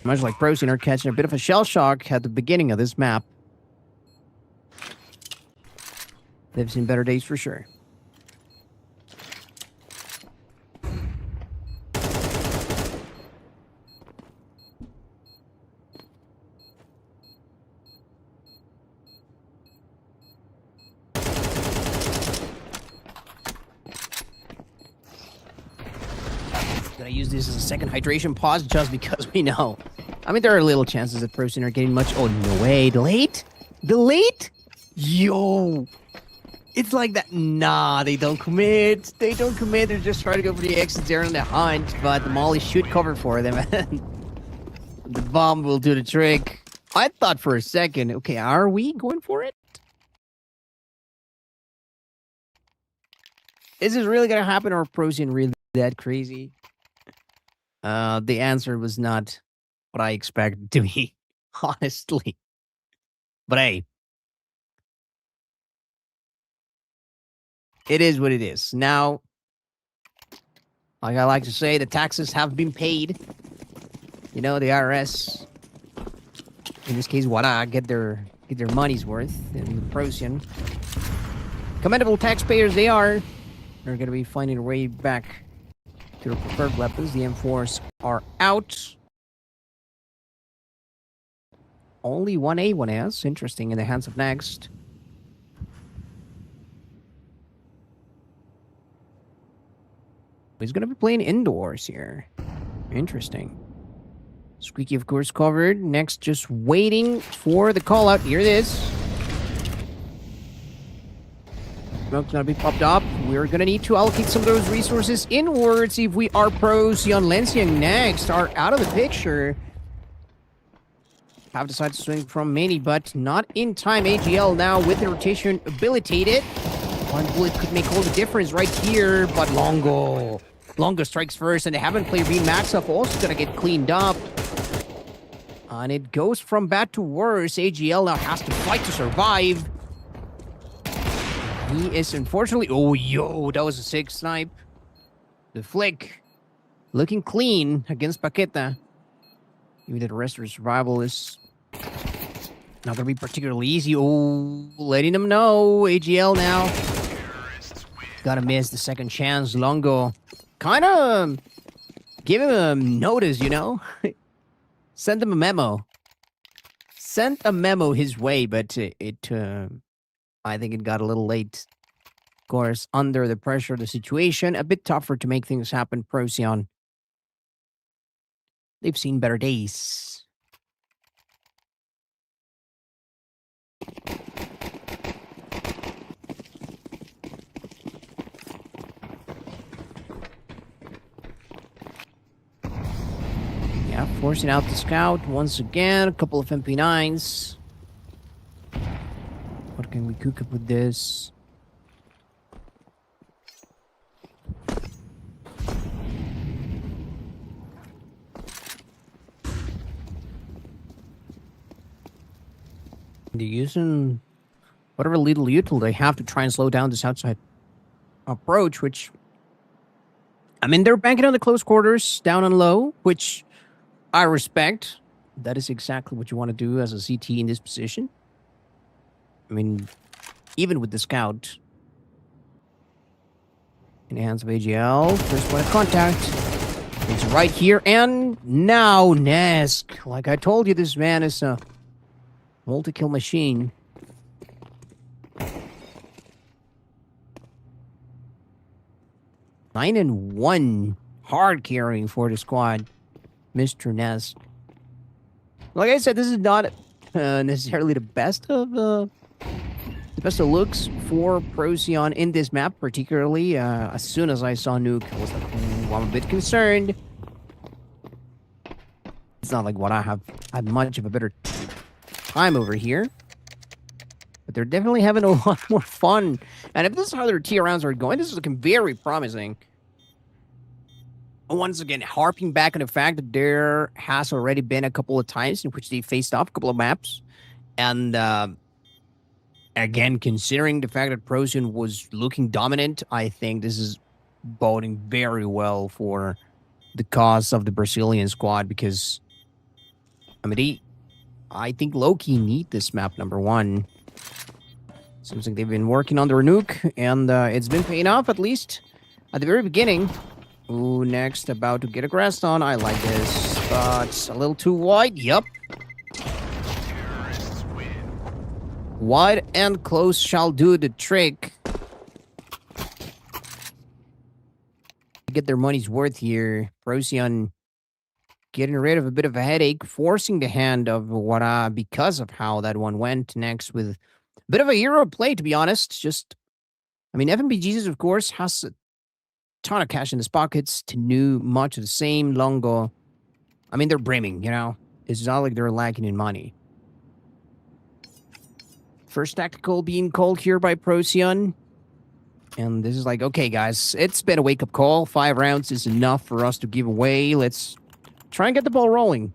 Much like Procyon are catching a bit of a shell shock at the beginning of this map. They've seen better days for sure. Gonna use this as a second hydration pause just because we know. I mean, there are little chances that Procyon are getting much. Oh, no way. Delayed? Delayed? Yo. It's like that. Nah, they don't commit. They don't commit. They're just trying to go for the exit there on the hunt, but the molly should cover for them. The bomb will do the trick. I thought for a second, okay, are we going for it? Is this really going to happen, or is Procyon really that crazy? The answer was not what I expected to be, honestly. But hey, it is what it is. Now, like I like to say, the taxes have been paid. You know, the IRS, in this case, GUARA, get their money's worth. And the Procyon, commendable taxpayers they are. They're going to be finding a way back to their preferred weapons. The M4s are out. Only one A1S. Interesting, in the hands of Next. He's going to be playing indoors here. Interesting. Squeaky, of course, covered. Next, just waiting for the call out. Here it is. Smoke's going to be popped up. We're going to need to allocate some of those resources inwards if we are Procyon. Lencia and Next are out of the picture. Have decided to swing from mini, but not in time. AGL now with the rotation habilitated. One bullet could make all the difference right here, but Longo strikes first, and they haven't played Remax up. Also gonna get cleaned up. And it goes from bad to worse. AGL now has to fight to survive. He is unfortunately... Oh, yo, that was a sick snipe. The flick. Looking clean against Paqueta. Even the rest of the survival is not gonna be particularly easy. Oh, letting them know. AGL now. Gotta miss the second chance. Longo kind of give him a notice, you know? Send him a memo. Sent a memo his way, but I think it got a little late. Of course, under the pressure of the situation, a bit tougher to make things happen. Procyon, they've seen better days. Yeah, forcing out the scout once again. A couple of MP9s. What can we cook up with this? They're using whatever little util they have to try and slow down this outside approach, which, I mean, they're banking on the close quarters, down and low, which I respect. That is exactly what you want to do as a CT in this position. I mean, even with the scout in the hands of AGL, first point of contact. It's right here, and now Nesk. Like I told you, this man is a multi-kill machine. Nine and 1 hard carrying for the squad, Mr. Nesk. Like I said, this is not necessarily the best of looks for Procyon in this map, particularly. As soon as I saw Nuke, I was like, I'm a bit concerned. It's not like what I have had much of a better time over here, but they're definitely having a lot more fun. And if this is how their tier rounds are going, this is looking very promising. Once again, harping back on the fact that there has already been a couple of times in which they faced off a couple of maps, and again, considering the fact that Procyon was looking dominant, I think this is boding very well for the cause of the Brazilian squad, because I mean, I think low-key need this map, number one. Seems like they've been working on their nuke, and it's been paying off, at least at the very beginning. Ooh, next, about to get a grass on. I like this, but a little too wide. Yup. Wide and close shall do the trick. Get their money's worth here. Procyon getting rid of a bit of a headache, forcing the hand of GUARA because of how that one went. Next with a bit of a hero play, to be honest. Just, I mean, FNB Jesus, of course, has a ton of cash in his pockets. Tenu, much of the same. Longo, I mean, they're brimming, you know? It's not like they're lacking in money. First tactical being called here by Procyon. And this is like, okay, guys, it's been a wake-up call. 5 rounds is enough for us to give away. Let's try and get the ball rolling.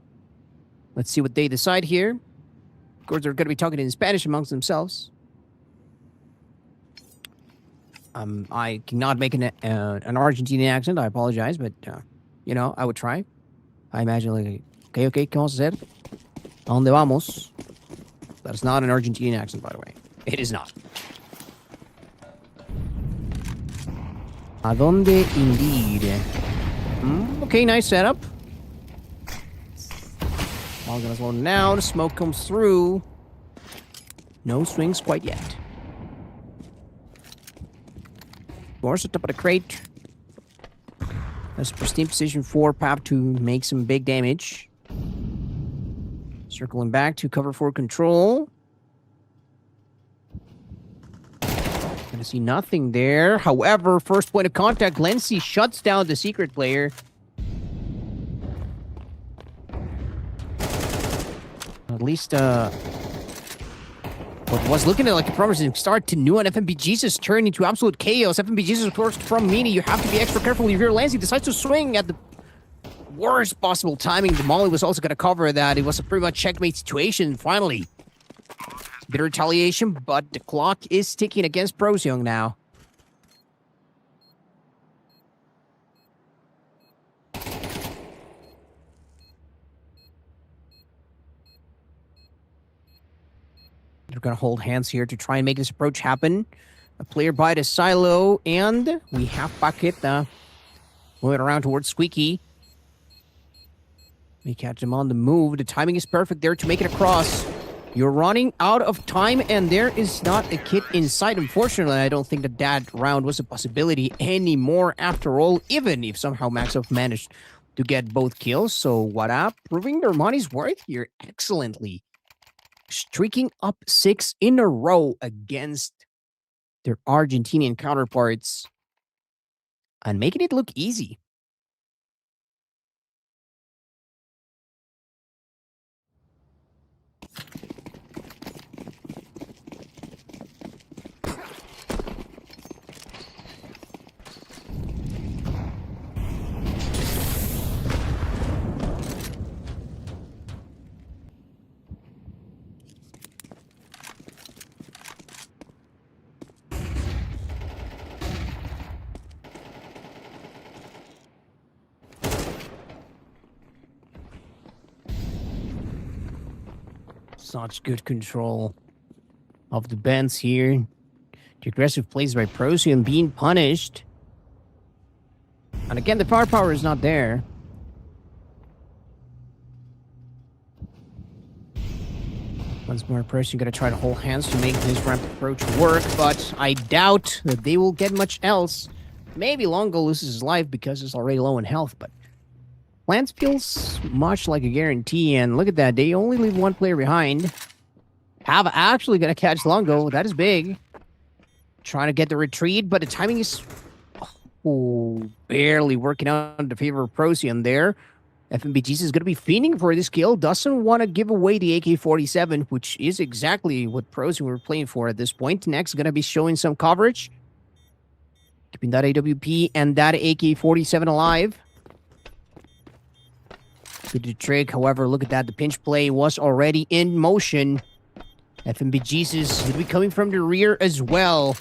Let's see what they decide here. Of course, they're going to be talking in Spanish amongst themselves. I cannot make an Argentinian accent. I apologize, but, you know, I would try. I imagine, like, okay, ¿qué vamos a hacer? ¿A dónde vamos? That's not an Argentinian accent, by the way. It is not. ¿A dónde indeed? Okay, nice setup. All gonna slow down. Smoke comes through. No swings quite yet. Force it up at a crate. That's pristine position for Pap to make some big damage. Circling back to cover for control. Gonna see nothing there. However, first point of contact, Lenzi shuts down the secret player. At least, what was looking at like a promising start to new and FNB Jesus turned into absolute chaos. FNB Jesus, of course, from Mini, you have to be extra careful if your Lenzi decides to swing at the worst possible timing. The Molly was also going to cover that. It was a pretty much checkmate situation, finally. Bit of retaliation, but the clock is ticking against Procyon now. They're going to hold hands here to try and make this approach happen. A player by the silo, and we have Paqueta moving around towards Squeaky. We catch him on the move. The timing is perfect there to make it across. You're running out of time, and there is not a kit inside. Unfortunately, I don't think that round was a possibility anymore after all, even if somehow Maxov managed to get both kills. So GUARA proving their money's worth here excellently. Streaking up 6 in a row against their Argentinian counterparts and making it look easy. Such good control of the bends here. The aggressive plays by Procyon being punished. And again, the firepower is not there. Once more, Procyon going to try to hold hands to make this ramp approach work, but I doubt that they will get much else. Maybe Longo loses his life because he's already low in health, but Lance feels much like a guarantee, and look at that. They only leave 1 player behind. Have actually going to catch Longo. That is big. Trying to get the retreat, but the timing is barely working out in the favor of Procyon there. FNB Jesus is going to be fiending for this kill. Doesn't want to give away the AK-47, which is exactly what Procyon were playing for at this point. Next, going to be showing some coverage. Keeping that AWP and that AK-47 alive. Good trick. However, look at that. The pinch play was already in motion. FNB Jesus will be coming from the rear as well.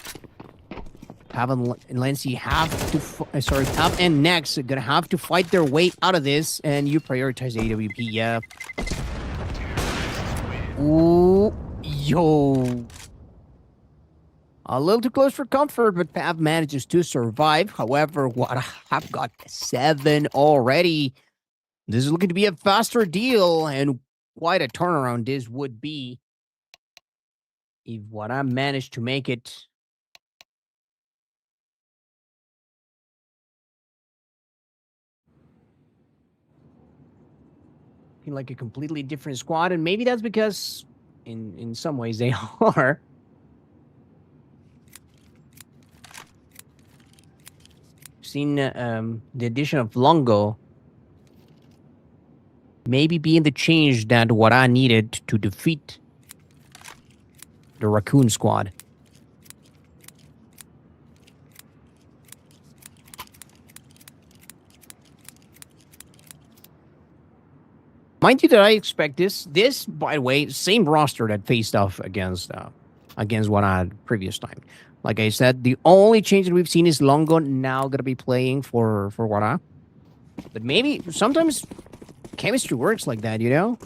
Pav and Lenzi have to... Pav and Nex are going to have to fight their way out of this. And you prioritize AWP, yeah. Ooh, yo. A little too close for comfort, but Pav manages to survive. However, what I've got 7 already. This is looking to be a faster deal, and quite a turnaround this would be if what I managed to make it. Looking like a completely different squad, and maybe that's because in some ways they are. Seen the addition of Longo maybe being the change that what I needed to defeat the Raccoon squad. Mind you that I expect this. This, by the way, same roster that faced off against what I had previous time. Like I said, the only change that we've seen is Longo now going to be playing for Guara. But maybe sometimes chemistry works like that, you know?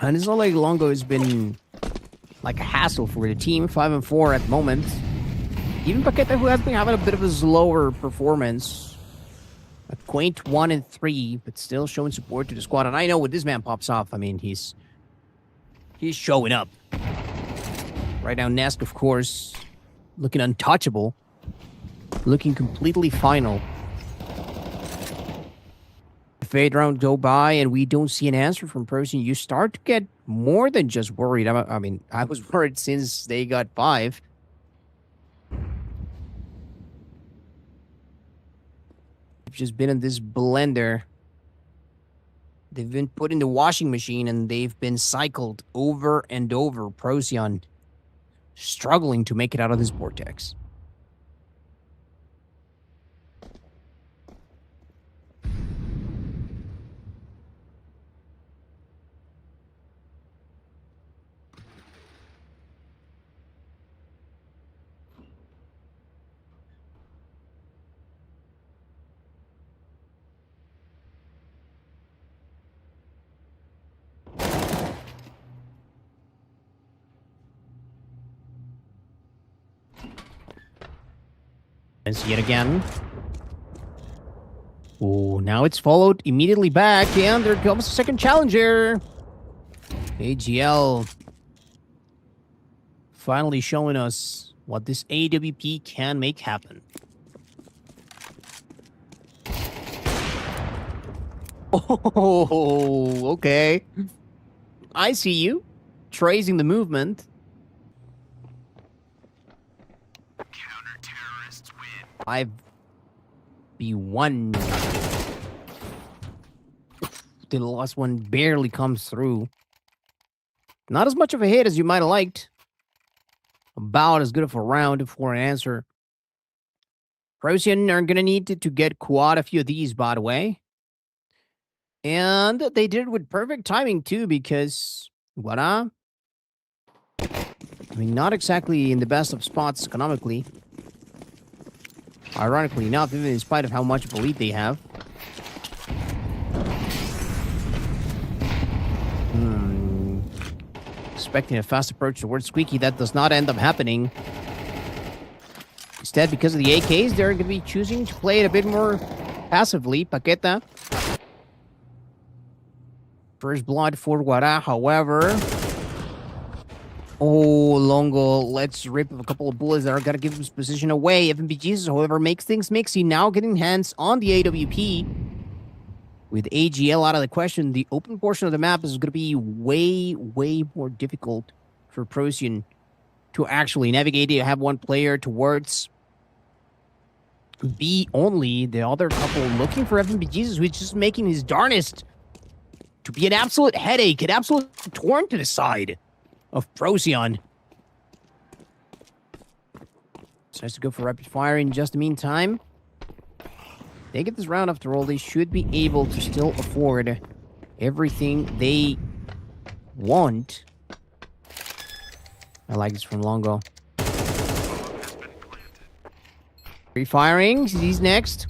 And it's not like Longo has been like a hassle for the team. 5-4 at the moment. Even Paqueta, who has been having a bit of a slower performance. A quaint 1-3, but still showing support to the squad. And I know when this man pops off, I mean, he's showing up. Right now, Nesk, of course, looking untouchable. Looking completely final. The fade round go by, and we don't see an answer from Procyon. You start to get more than just worried. I mean, I was worried since they got 5. Just been in this blender. They've been put in the washing machine and they've been cycled over and over. Procyon struggling to make it out of this vortex. And see it again. Oh, now it's followed immediately back, and there comes a second challenger. AGL finally showing us what this AWP can make happen. Oh, okay. I see you. Tracing the movement. Counter-terrorists win. 5v1. The last one barely comes through. Not as much of a hit as you might have liked. About as good of a round for an answer. Procyon are going to need to get quite a few of these, by the way. And they did it with perfect timing, too, because Guara, I mean, not exactly in the best of spots economically. Ironically enough, even in spite of how much of a lead they have. Expecting a fast approach towards Squeaky, that does not end up happening. Instead, because of the AKs, they're going to be choosing to play it a bit more passively. Paqueta. First blood for Guara, however. Oh, Longo, let's rip a couple of bullets that are going to give his position away. FMBGs, however, makes things mixy. Now getting hands on the AWP. With AGL out of the question, the open portion of the map is going to be way, way more difficult for Procyon to actually navigate. You have one player towards B only. The other couple looking for FMBGs, who's just making his darnest to be an absolute headache, an absolute torn to the side of Procyon. Decides to go for rapid fire in just the meantime. They get this round after all. They should be able to still afford everything they want. I like this from Longo. Refiring. He's next.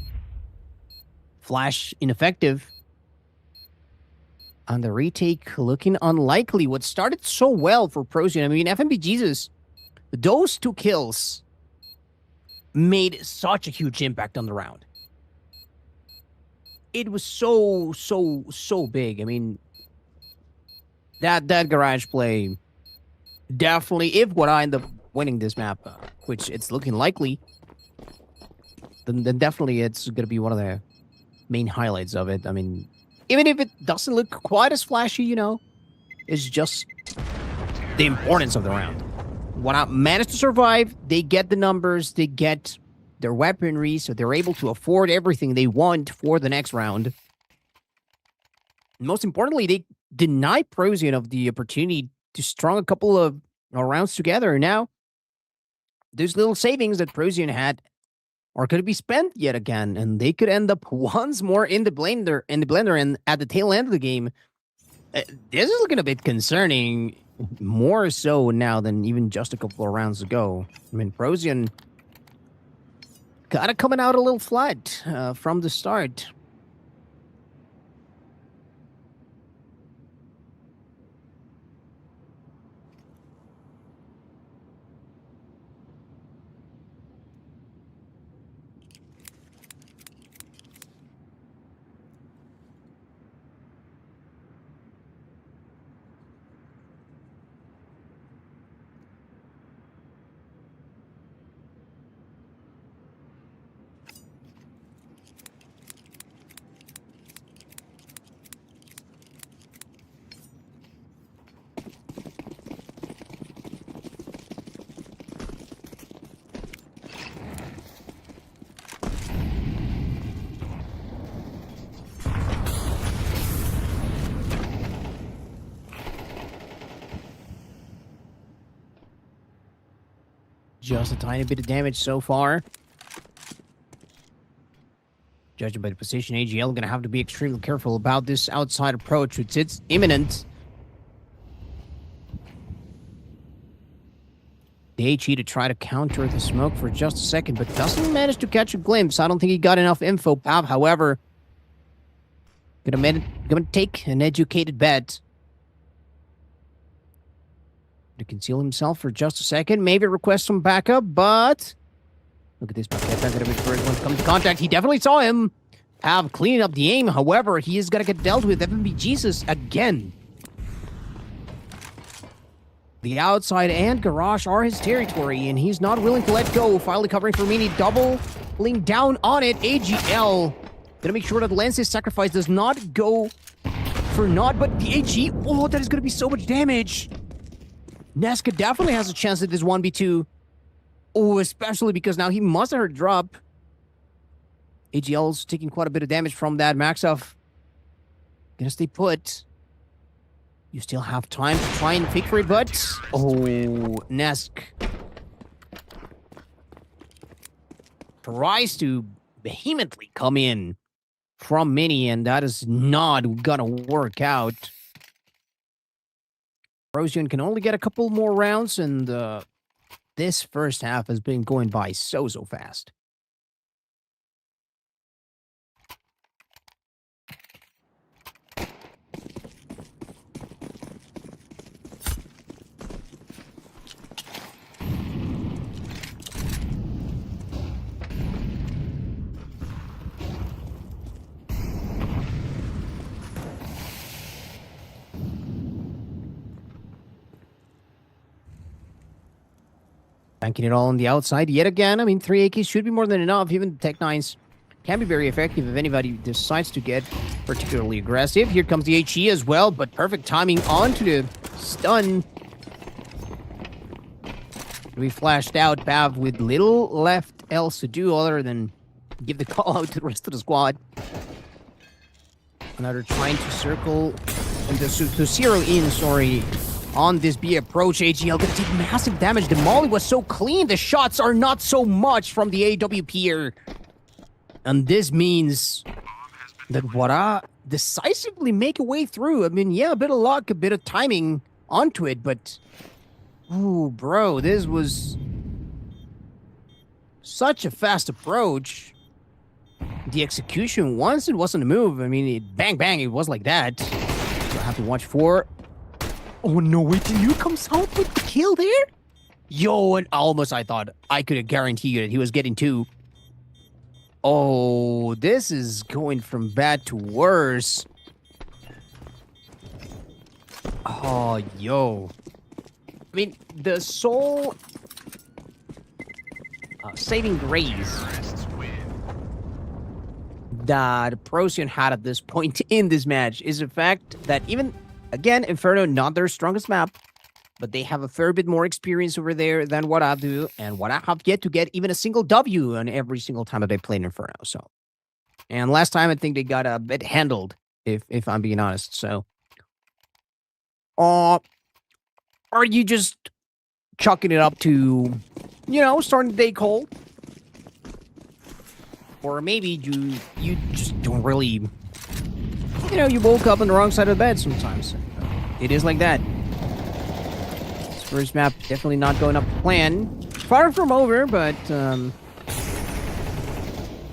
Flash ineffective. On the retake, looking unlikely. What started so well for Procyon, I mean, FNB Jesus, those 2 kills made such a huge impact on the round. It was so big. I mean, that garage play definitely, if GUARA end up winning this map, which it's looking likely, then definitely it's going to be one of the main highlights of it. I mean, even if it doesn't look quite as flashy, you know, it's just the importance of the round. GUARA managed to survive. They get the numbers. They get their weaponry, so they're able to afford everything they want for the next round. Most importantly, they deny Procyon of the opportunity to strung a couple of rounds together. And now, those little savings that Procyon had are going to be spent yet again, and they could end up once more in the blender, and at the tail end of the game. This is looking a bit concerning, more so now than even just a couple of rounds ago. I mean, Procyon kind of coming out a little flat from the start. Just a tiny bit of damage so far. Judging by the position, AGL going to have to be extremely careful about this outside approach, which it's imminent. The HE to try to counter the smoke for just a second, but doesn't manage to catch a glimpse. I don't think he got enough info. Pav, however, gonna take an educated bet to conceal himself for just a second. Maybe request some backup, but look at this. Paqueta gonna be the first one to come to contact. He definitely saw him. Pav cleaning up the aim. However, he is gonna get dealt with. FNB Jesus again. The outside and garage are his territory, and he's not willing to let go. Finally covering for Mini, doubling down on it. AGL gonna make sure that Lance's sacrifice does not go for naught, but the AG, oh, that is gonna be so much damage. Nesca definitely has a chance at this 1v2. Oh, especially because now he must have heard drop. AGL's taking quite a bit of damage from that. Maxoff gonna stay put. You still have time to try and fake for it, but oh, Nesk tries to vehemently come in from Mini, and that is not gonna work out. Procyon can only get a couple more rounds, and this first half has been going by so fast. Banking it all on the outside yet again. I mean, 3 AKs should be more than enough. Even the Tech 9s can be very effective if anybody decides to get particularly aggressive. Here comes the HE as well, but perfect timing onto the stun. We flashed out Pav with little left else to do other than give the call out to the rest of the squad. Another trying to circle and to zero in, sorry, on this B approach. AGL gonna take massive damage. The molly was so clean. The shots are not so much from the AWP here. And this means that GUARA decisively make a way through. I mean, yeah, a bit of luck, a bit of timing onto it, but ooh, bro, this was such a fast approach. The execution, once it wasn't a move, I mean, it, bang, bang, it was like that. have to watch for. Oh no, wait, New comes out with the kill there? Yo, and almost I thought I could have guaranteed it. He was getting 2. Oh, this is going from bad to worse. Oh, yo. I mean, the sole saving grace that Procyon had at this point in this match is the fact that even, again, Inferno, not their strongest map, but they have a fair bit more experience over there than what I do, and what I have yet to get even a single W on every single time that they played Inferno. So, and last time I think they got a bit handled, if I'm being honest. So, are you just chucking it up to, you know, starting the day cold? Or maybe you just don't really, you know, you woke up on the wrong side of the bed sometimes. It is like that. First map definitely not going up to plan. Far from over, but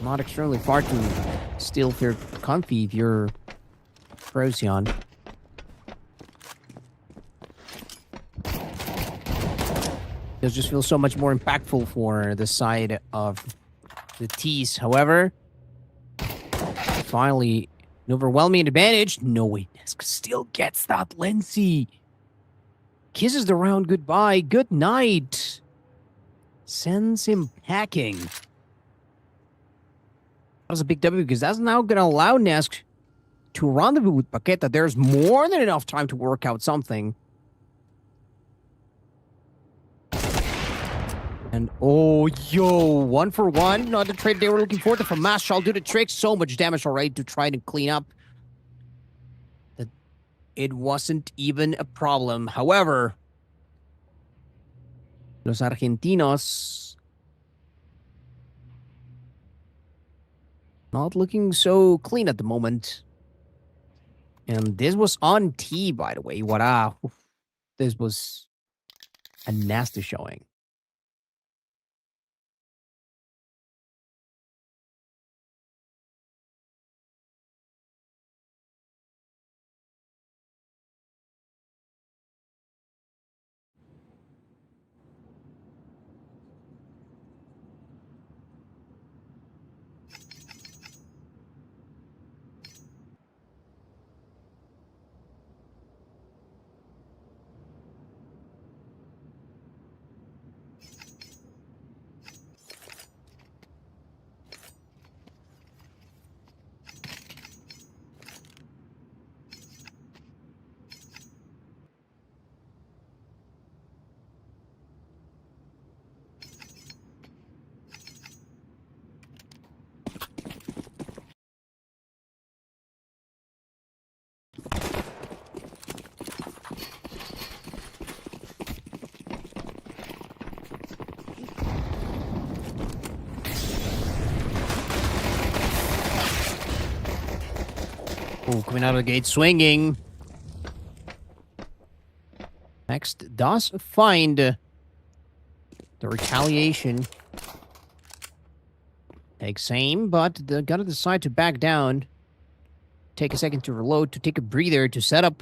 not extremely far to still feel comfy if you're Procyon. It just feels so much more impactful for the side of the T's. However, finally, an overwhelming advantage. No way, Nesk still gets that Lindsay. Kisses the round goodbye. Good night. Sends him packing. That was a big W because that's now going to allow Nesk to rendezvous with Paqueta. There's more than enough time to work out something. And oh, yo, 1 for 1. Not the trade they were looking for. The FAMAS shall do the trick. So much damage already to try to clean up. It wasn't even a problem. However, los argentinos not looking so clean at the moment. And this was on T, by the way. GUARA. This was a nasty showing. Oh, coming out of the gate swinging. Next does find the retaliation. Takes aim, but they gotta decide to back down. Take a second to reload, to take a breather, to set up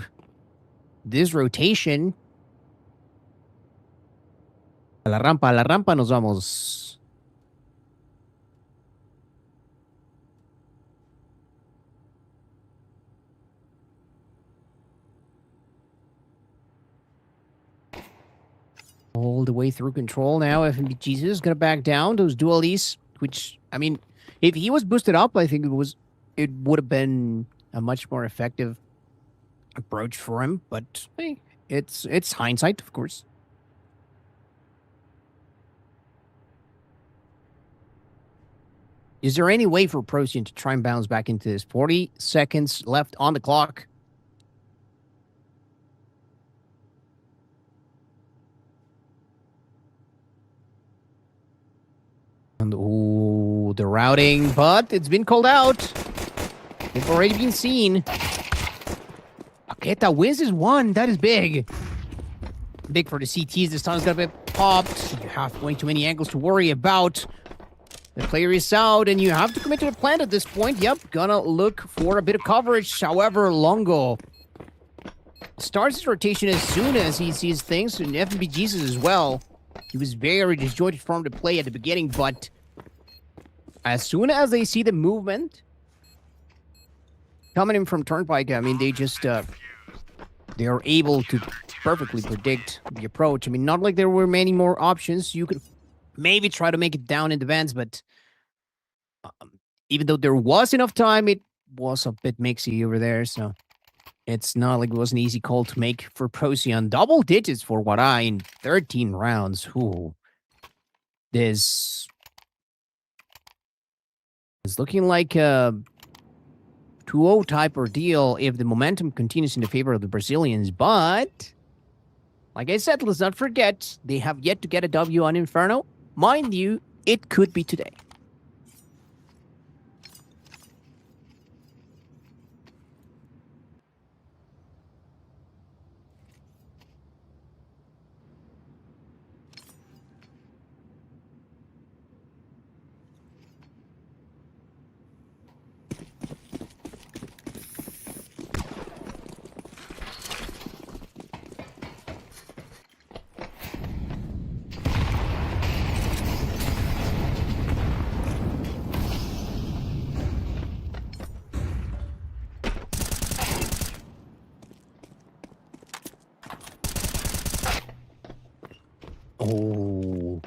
this rotation. A la rampa nos vamos. All the way through control now. FNB Jesus is going to back down. Those dualies, which, I mean, if he was boosted up, I think it would have been a much more effective approach for him. But hey, it's hindsight, of course. Is there any way for Procyon to try and bounce back into this? 40 seconds left on the clock. And ooh, the routing, but it's been called out. They've already been seen. Paqueta wins his 1. That is big. Big for the CTs. This time's gonna be popped. You have way too many angles to worry about. The player is out, and you have to commit to the plant at this point. Yep, gonna look for a bit of coverage. However, Longo starts his rotation as soon as he sees things, and FNB Jesus as well. He was very disjointed from the play at the beginning, but as soon as they see the movement coming in from Turnpike, I mean, they just they are able to perfectly predict the approach. I mean, not like there were many more options. You could maybe try to make it down in the vents, but even though there was enough time, it was a bit mixy over there, so it's not like it was an easy call to make for Procyon. Double digits for GUARA in 13 rounds. Ooh. This is looking like a 2-0 type ordeal if the momentum continues in the favor of the Brazilians, but like I said, let's not forget, they have yet to get a W on Inferno. Mind you, it could be today. Oh.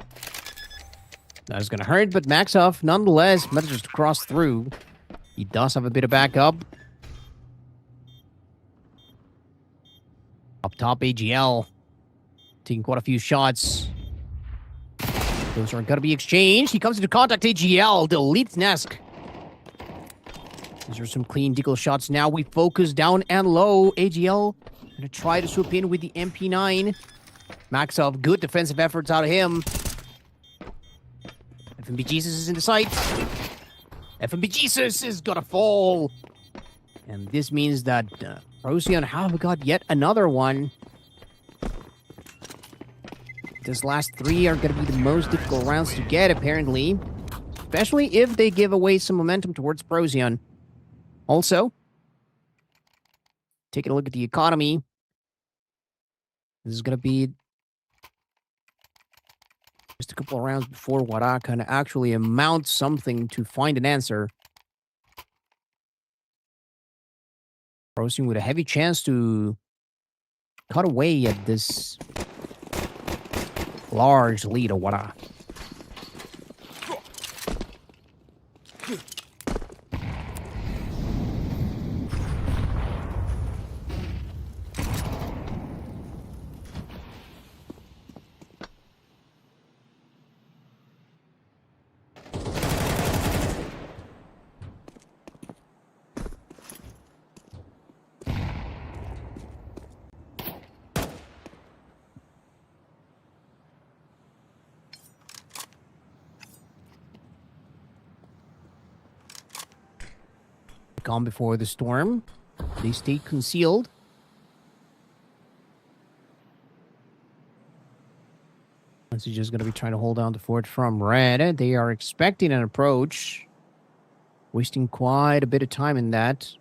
That's going to hurt, but Maxoff, nonetheless, manages to cross through. He does have a bit of backup. Up top, AGL. Taking quite a few shots. Those are going to be exchanged. He comes into contact, AGL. Deletes Nesk. These are some clean deagle shots. Now we focus down and low. AGL going to try to swoop in with the MP9. Maxoff, good defensive efforts out of him. FNB Jesus is in the sight. FNB Jesus is gonna fall. And this means that Procyon have got yet another one. This last three are gonna be the most difficult rounds to get, apparently. Especially if they give away some momentum towards Procyon. Also, taking a look at the economy. This is gonna be just a couple of rounds before GUARA can actually amount something to find an answer. Procyon with a heavy chance to cut away at this large lead of GUARA. Gone before the storm. They stayed concealed. This is just going to be trying to hold down the fort from red. They are expecting an approach. Wasting quite a bit of time in that.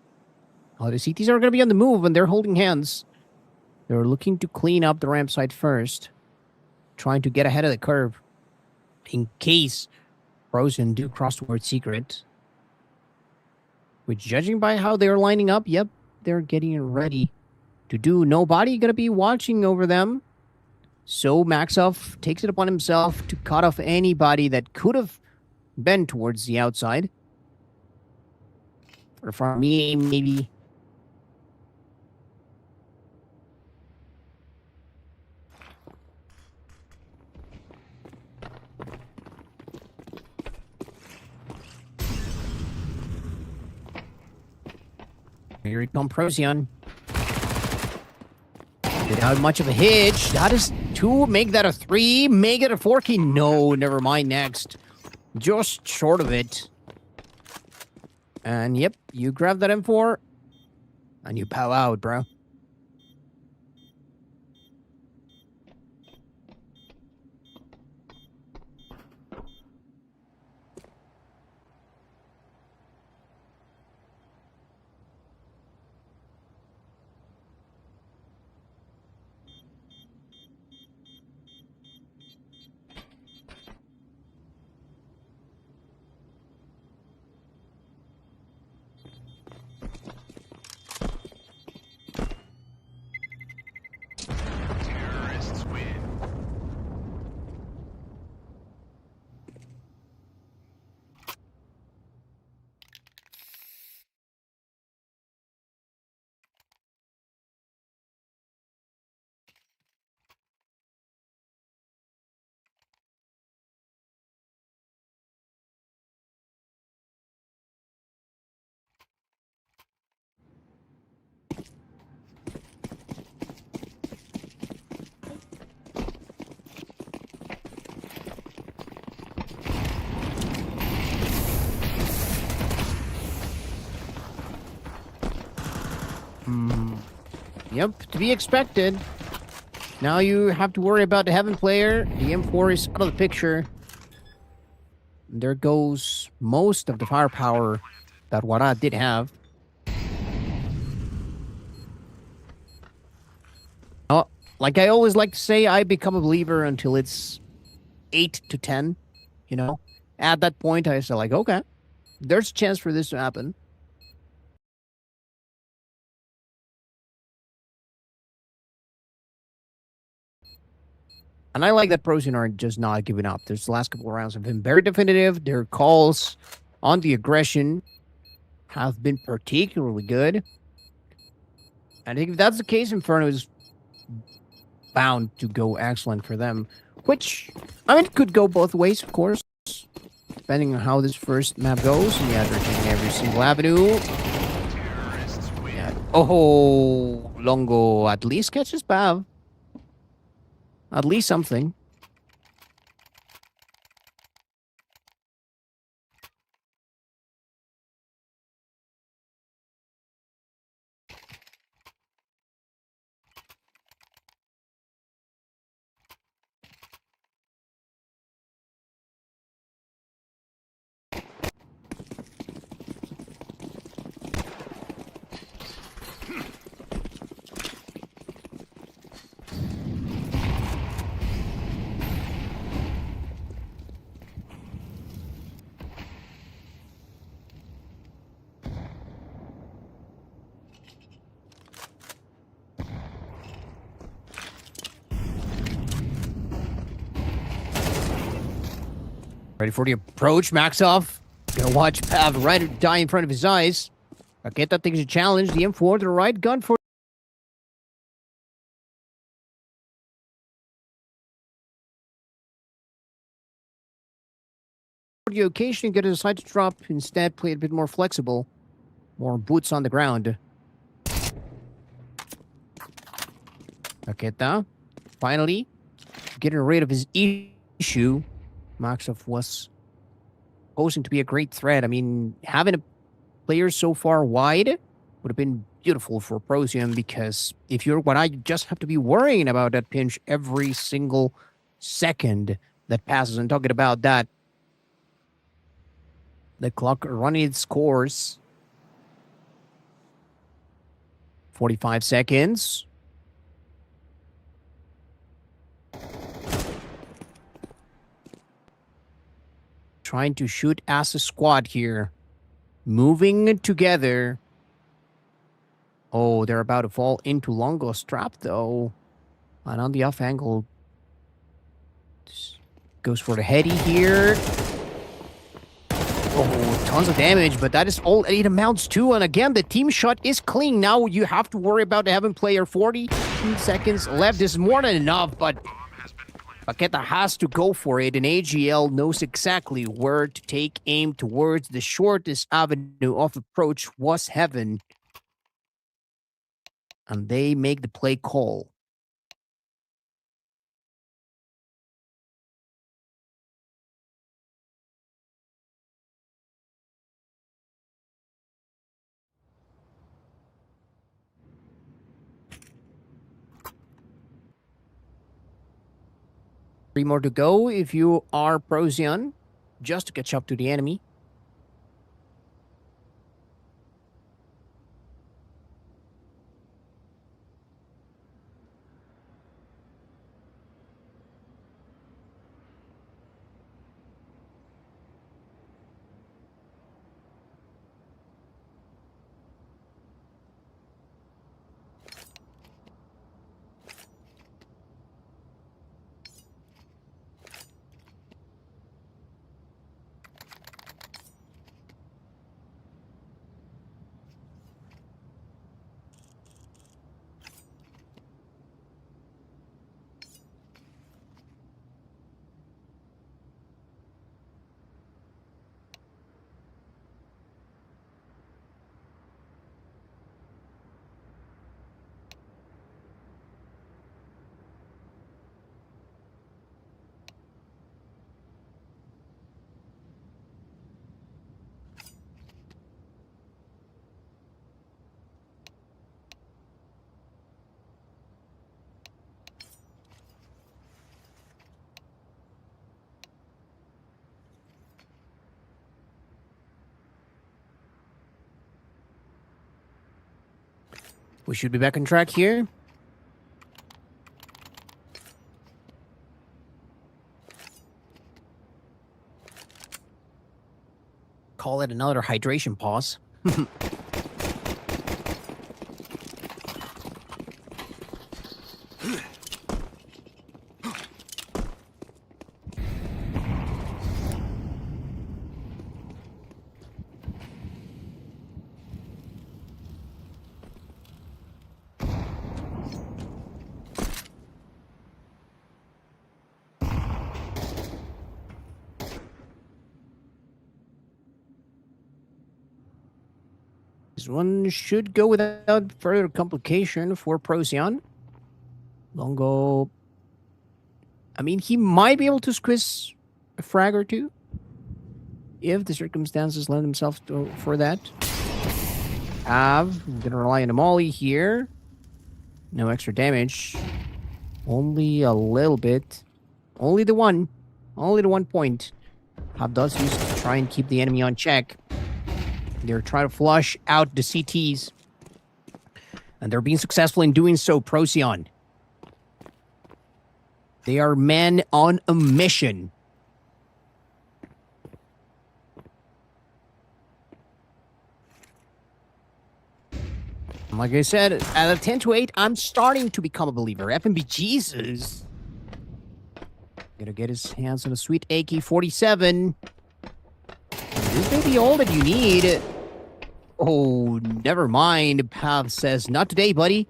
Oh, the CTs are going to be on the move and they're holding hands. They're looking to clean up the ramp site first. Trying to get ahead of the curve. In case Procyon do cross towards secret. Which, judging by how they're lining up, yep, they're getting ready to do. Nobody going to be watching over them. So Maxoff takes it upon himself to cut off anybody that could have been towards the outside. Or from me, maybe. Here it comes, Procyon. Without much of a hitch. That is 2. Make that a 3. Make it a 4 key. No, never mind. Next. Just short of it. And yep, you grab that M4. And you pow out, bro. Yep, to be expected. Now you have to worry about the Heaven player. The M4 is out of the picture. There goes most of the firepower that GUARA did have. Oh, like I always like to say, I become a believer until it's 8 to 10, you know? At that point, I say like, okay, there's a chance for this to happen. And I like that Procyon are just not giving up. There's the last couple of rounds have been very definitive. Their calls on the aggression have been particularly good. And I think if that's the case, Inferno is bound to go excellent for them. Which, I mean, it could go both ways, of course. Depending on how this first map goes. Yeah, they're taking every single avenue. Yeah. Oh, Longo at least catches Pav. At least something. Ready for the approach, Maxoff. Gonna watch Pav right die in front of his eyes. Paqueta takes a challenge. The M4 to the right, gun for the occasion, get a side to drop. Instead, play a bit more flexible. More boots on the ground. Paqueta, finally, getting rid of his issue. Maxoff was posing to be a great threat. I mean, having a player so far wide would have been beautiful for Procyon, because if you're what I just have to be worrying about that pinch every single second that passes. And talking about that, the clock running its course. 45 seconds. Trying to shoot as a squad here. Moving together. Oh, they're about to fall into Longo's trap, though. And on the off angle, goes for the heady here. Oh, tons of damage, but that is all it amounts to. And again, the team shot is clean. Now you have to worry about the Heaven player. 40 seconds left. This is more than enough, but Paqueta has to go for it, and AGL knows exactly where to take aim towards. The shortest avenue of approach was Heaven. And they make the play call. Three more to go if you are Procyon, just to catch up to the enemy. We should be back on track here. Call it another hydration pause. This one should go without further complication for Procyon. Longo. I mean, he might be able to squeeze a frag or two if the circumstances lend himself for that. I'm gonna rely on a molly here. No extra damage. Only a little bit. Only the one. Only the 1 point. Hab does use to try and keep the enemy on check. They're trying to flush out the CTs. And they're being successful in doing so, Procyon. They are men on a mission. Like I said, at a 10 to 8, I'm starting to become a believer. FNB Jesus. Gonna get his hands on a sweet AK-47. This may be all that you need. Oh, never mind. Pav says, not today, buddy.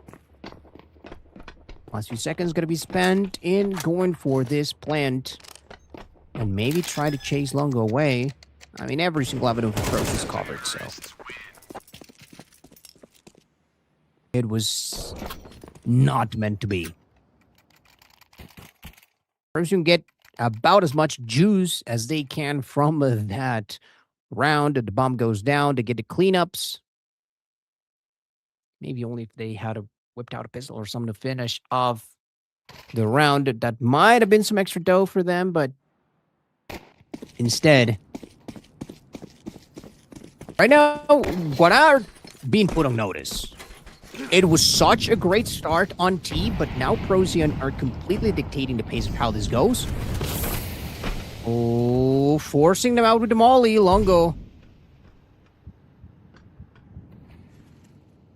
Last few seconds gonna be spent in going for this plant. And maybe try to chase Longo away. I mean, every single avenue of approach is covered, so. It was not meant to be. Procyon get about as much juice as they can from that round. The bomb goes down to get the cleanups. Maybe only if they had whipped out a pistol or something to finish off the round. That might have been some extra dough for them, but instead, right now, GUARA being put on notice. It was such a great start on T, but now Procyon are completely dictating the pace of how this goes. Oh, forcing them out with the molly. Longo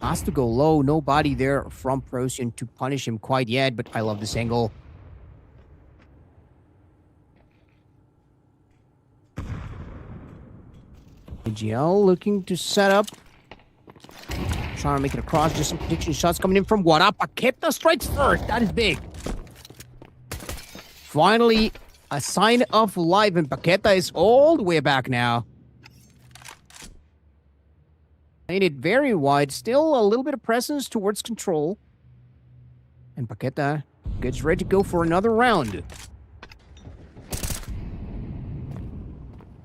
has to go low. Nobody there from Procyon to punish him quite yet, but I love this angle. AGL looking to set up. Trying to make it across. Just some prediction shots coming in from GUARA. Paqueta strikes first. That is big. Finally, a sign of life, and Paqueta is all the way back now. Made it very wide. Still a little bit of presence towards control. And Paqueta gets ready to go for another round.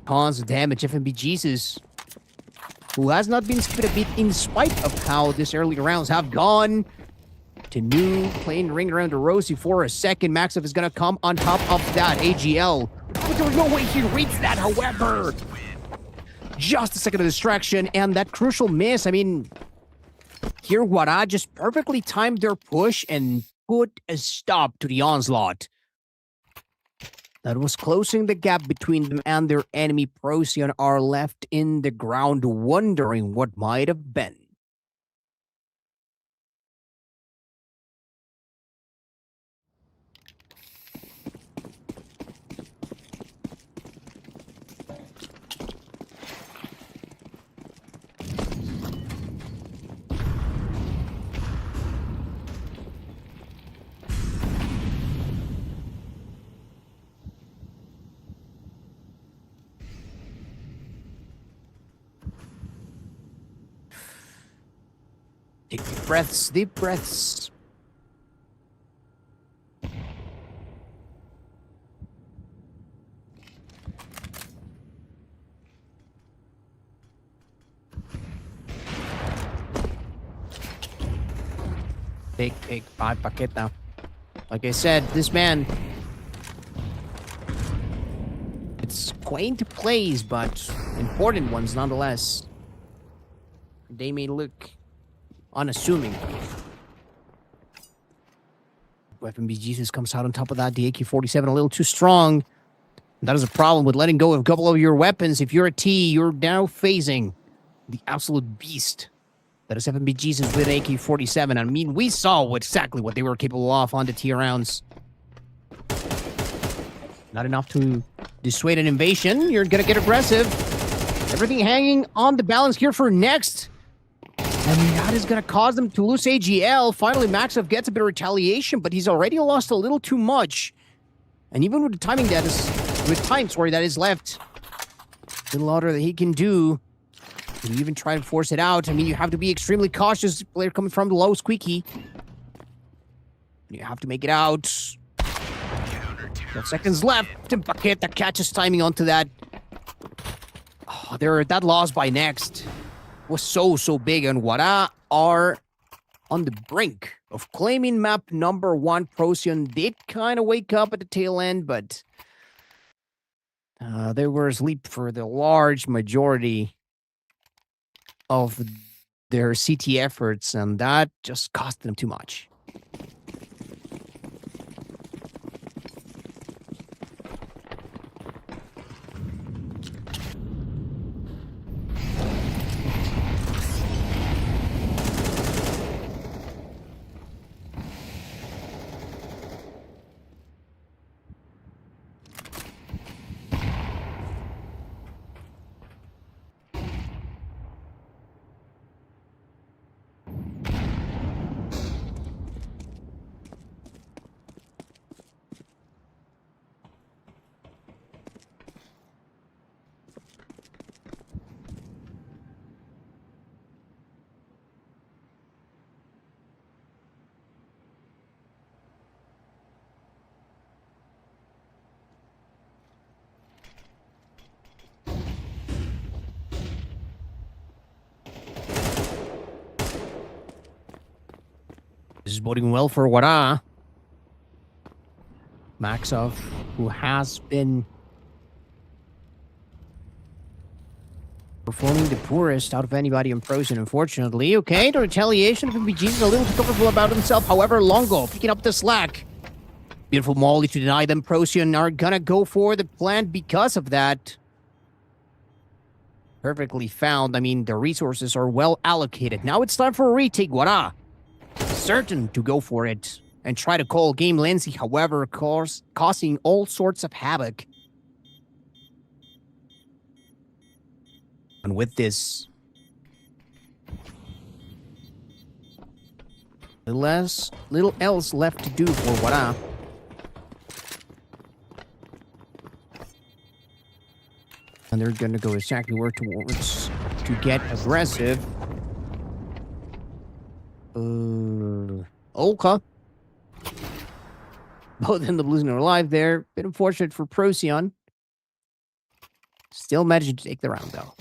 Tons of damage. FNB Jesus, who has not been skipped a beat in spite of how this early rounds have gone. To new, playing ring around the rosy for a second. Maxif is going to come on top of that. AGL. But there's no way he reads that, however. Just a second of distraction, and that crucial miss. I mean, here GUARA just perfectly timed their push and put a stop to the onslaught that was closing the gap between them and their enemy. Procyon are left in the ground wondering what might have been. Take deep breaths, deep breaths. Take 5 Paqueta. Like I said, this man, it's quaint plays, but important ones nonetheless. They may look unassuming, FMB Jesus comes out on top of that. The AK-47 a little too strong. That is a problem with letting go of a couple of your weapons. If you're a T, you're now facing the absolute beast that is FMB Jesus with AK-47. I mean, we saw exactly what they were capable of on the T rounds. Not enough to dissuade an invasion. You're going to get aggressive. Everything hanging on the balance here for next. And that is going to cause them to lose AGL. Finally, Maxov gets a bit of retaliation, but he's already lost a little too much. And even with the timing that is... with time, sorry, that is left. A little harder that he can do. Can you even try to force it out? I mean, you have to be extremely cautious. Player coming from the low squeaky. You have to make it out. 12 seconds left. And Paqueta catches timing onto that. Oh, that loss by next was so big. And GUARA are on the brink of claiming map number 1. Procyon did kind of wake up at the tail end, but they were asleep for the large majority of their CT efforts, and that just cost them too much. This is boding well for GUARA. Maxov, who has been performing the poorest out of anybody in Procyon, unfortunately. Okay, the retaliation of MBG is a little too comfortable about himself. However, Longo picking up the slack. Beautiful molly to deny them. Procyon are gonna go for the plant because of that. Perfectly found. I mean, the resources are well allocated. Now it's time for a retake. GUARA certain to go for it and try to call game Lindsay, however, causing all sorts of havoc. And with this, little else left to do for GUARA. And they're gonna go exactly where towards to get aggressive. Olka. Both end up losing their life there. Bit unfortunate for Procyon. Still managed to take the round, though.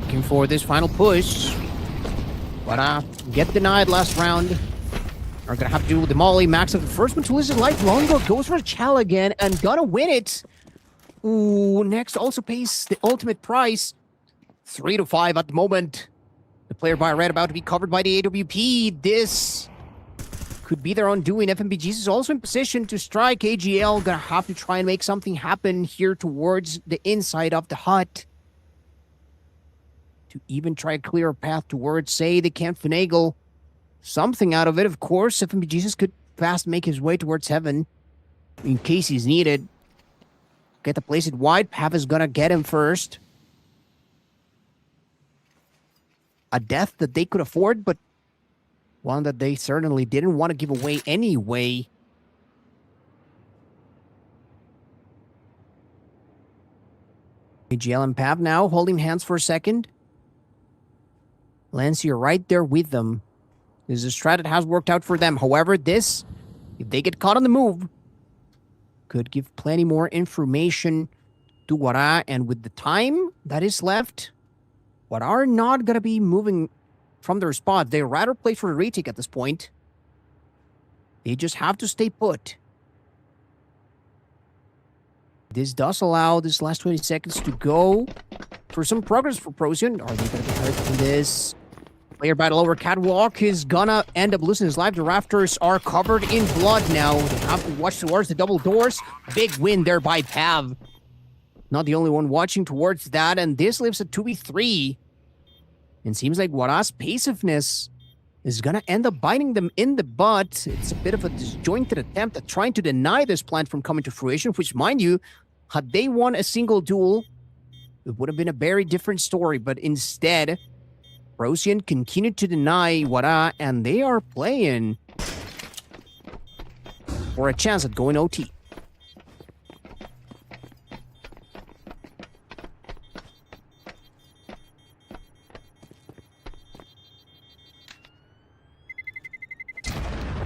Looking for this final push. But get denied last round. Are gonna have to do with the molly. Max of the first one to lose his life. Longo goes for a Chal again and gonna win it. Ooh, next also pays the ultimate price. 3-5 at the moment. The player by red about to be covered by the AWP. This could be their undoing. FMBGs is also in position to strike. AGL gonna have to try and make something happen here towards the inside of the hut. To even try to clear a path towards, say, they can't finagle something out of it. Of course, FMBGs could fast make his way towards heaven in case he's needed. Get to place it wide. Pav is gonna get him first. A death that they could afford, but one that they certainly didn't want to give away anyway. AGL and Pav now holding hands for a second. Lancier right there with them. This is a strat that has worked out for them. However, this, if they get caught on the move, could give plenty more information to GUARA. And with the time that is left, GUARA are not going to be moving from their spot. They rather play for a retake at this point. They just have to stay put. This does allow this last 20 seconds to go for some progress for Procyon. Are they going to get hurt from this? Player by the lower catwalk is gonna end up losing his life. The rafters are covered in blood now. They have to watch towards the double doors. Big win there by Pav. Not the only one watching towards that, and this leaves a 2v3. And seems like GUARA's passiveness is gonna end up biting them in the butt. It's a bit of a disjointed attempt at trying to deny this plan from coming to fruition, which, mind you, had they won a single duel, it would have been a very different story. But instead, Procyon continued to deny GUARA, and they are playing for a chance at going OT.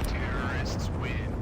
Terrorists win.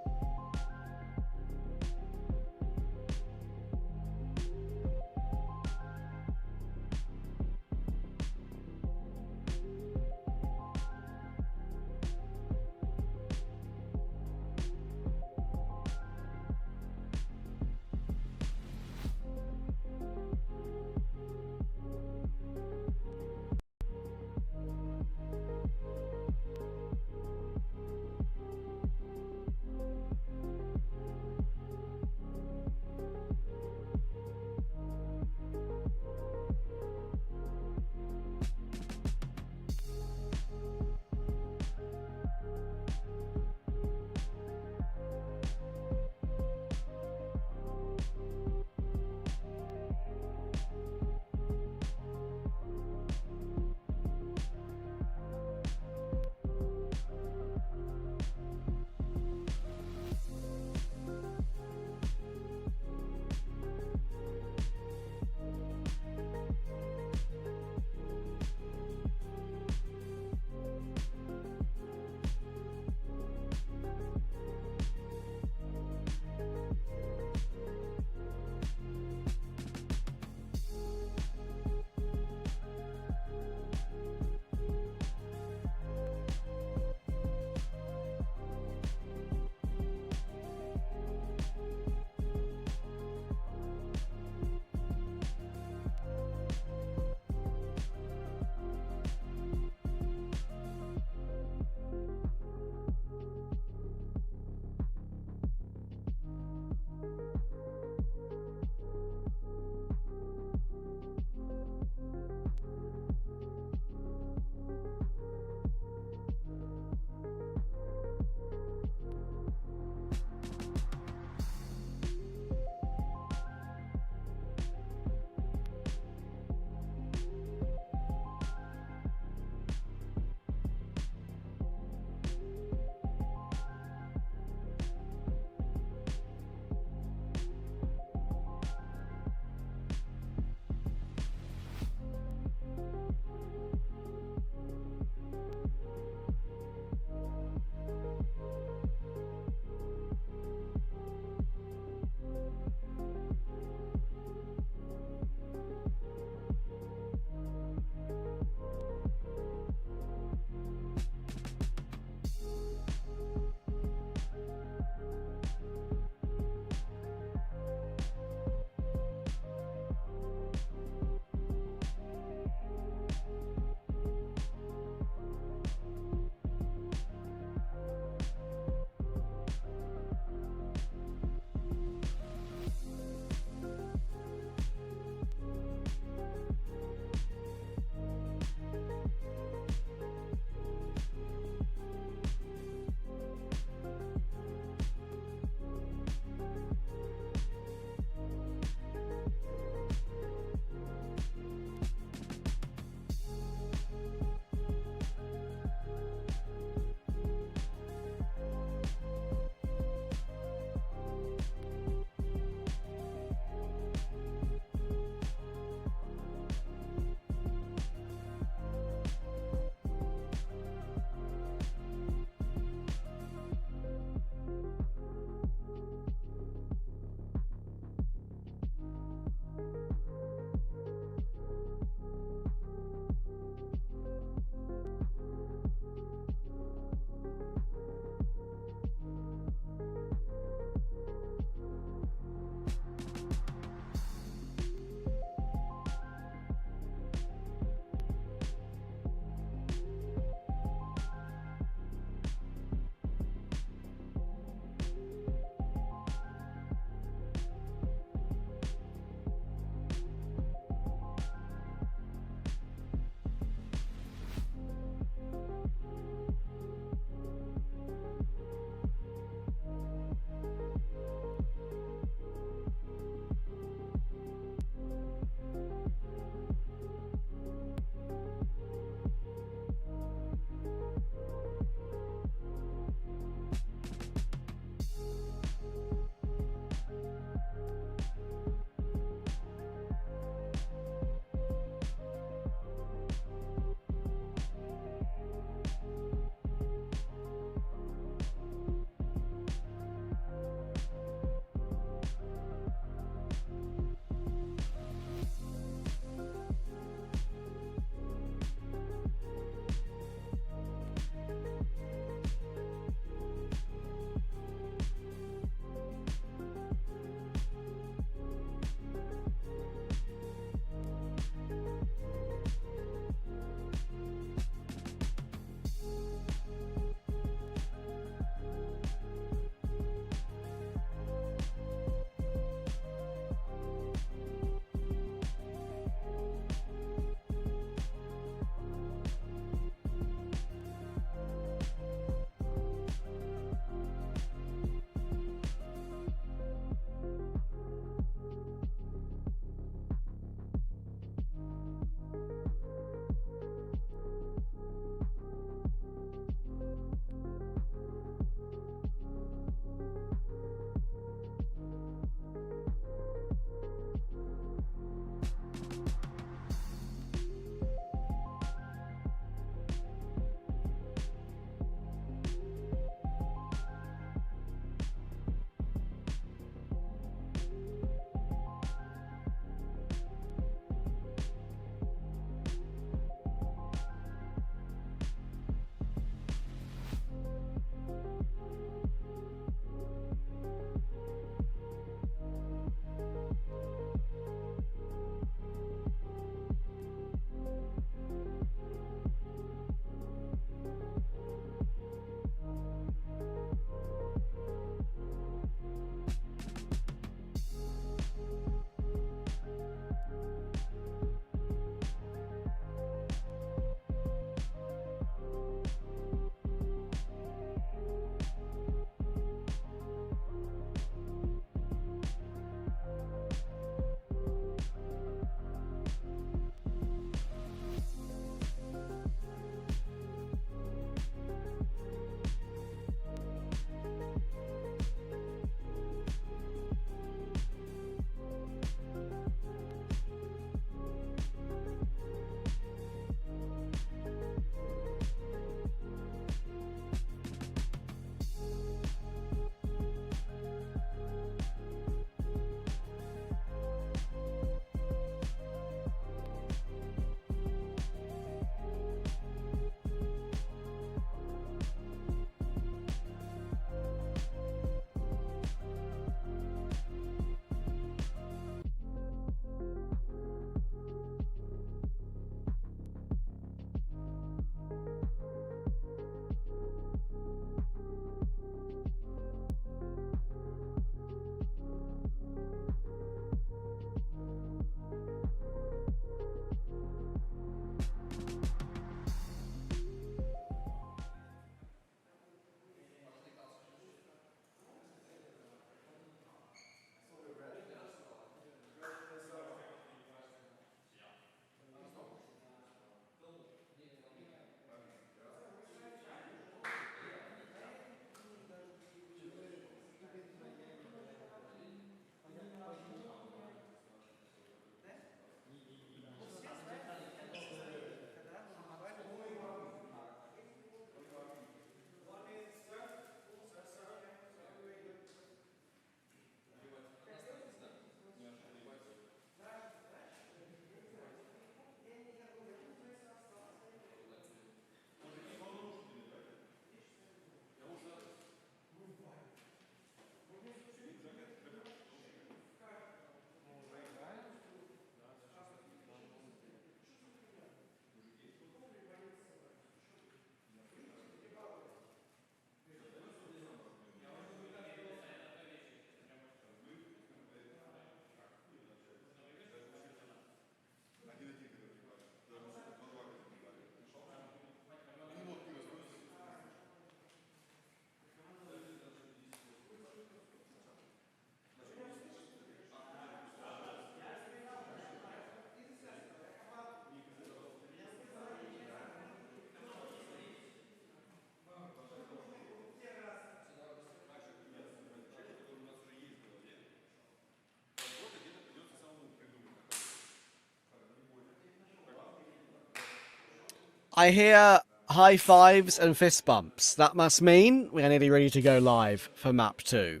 I hear high fives and fist bumps. That must mean we are nearly ready to go live for map 2.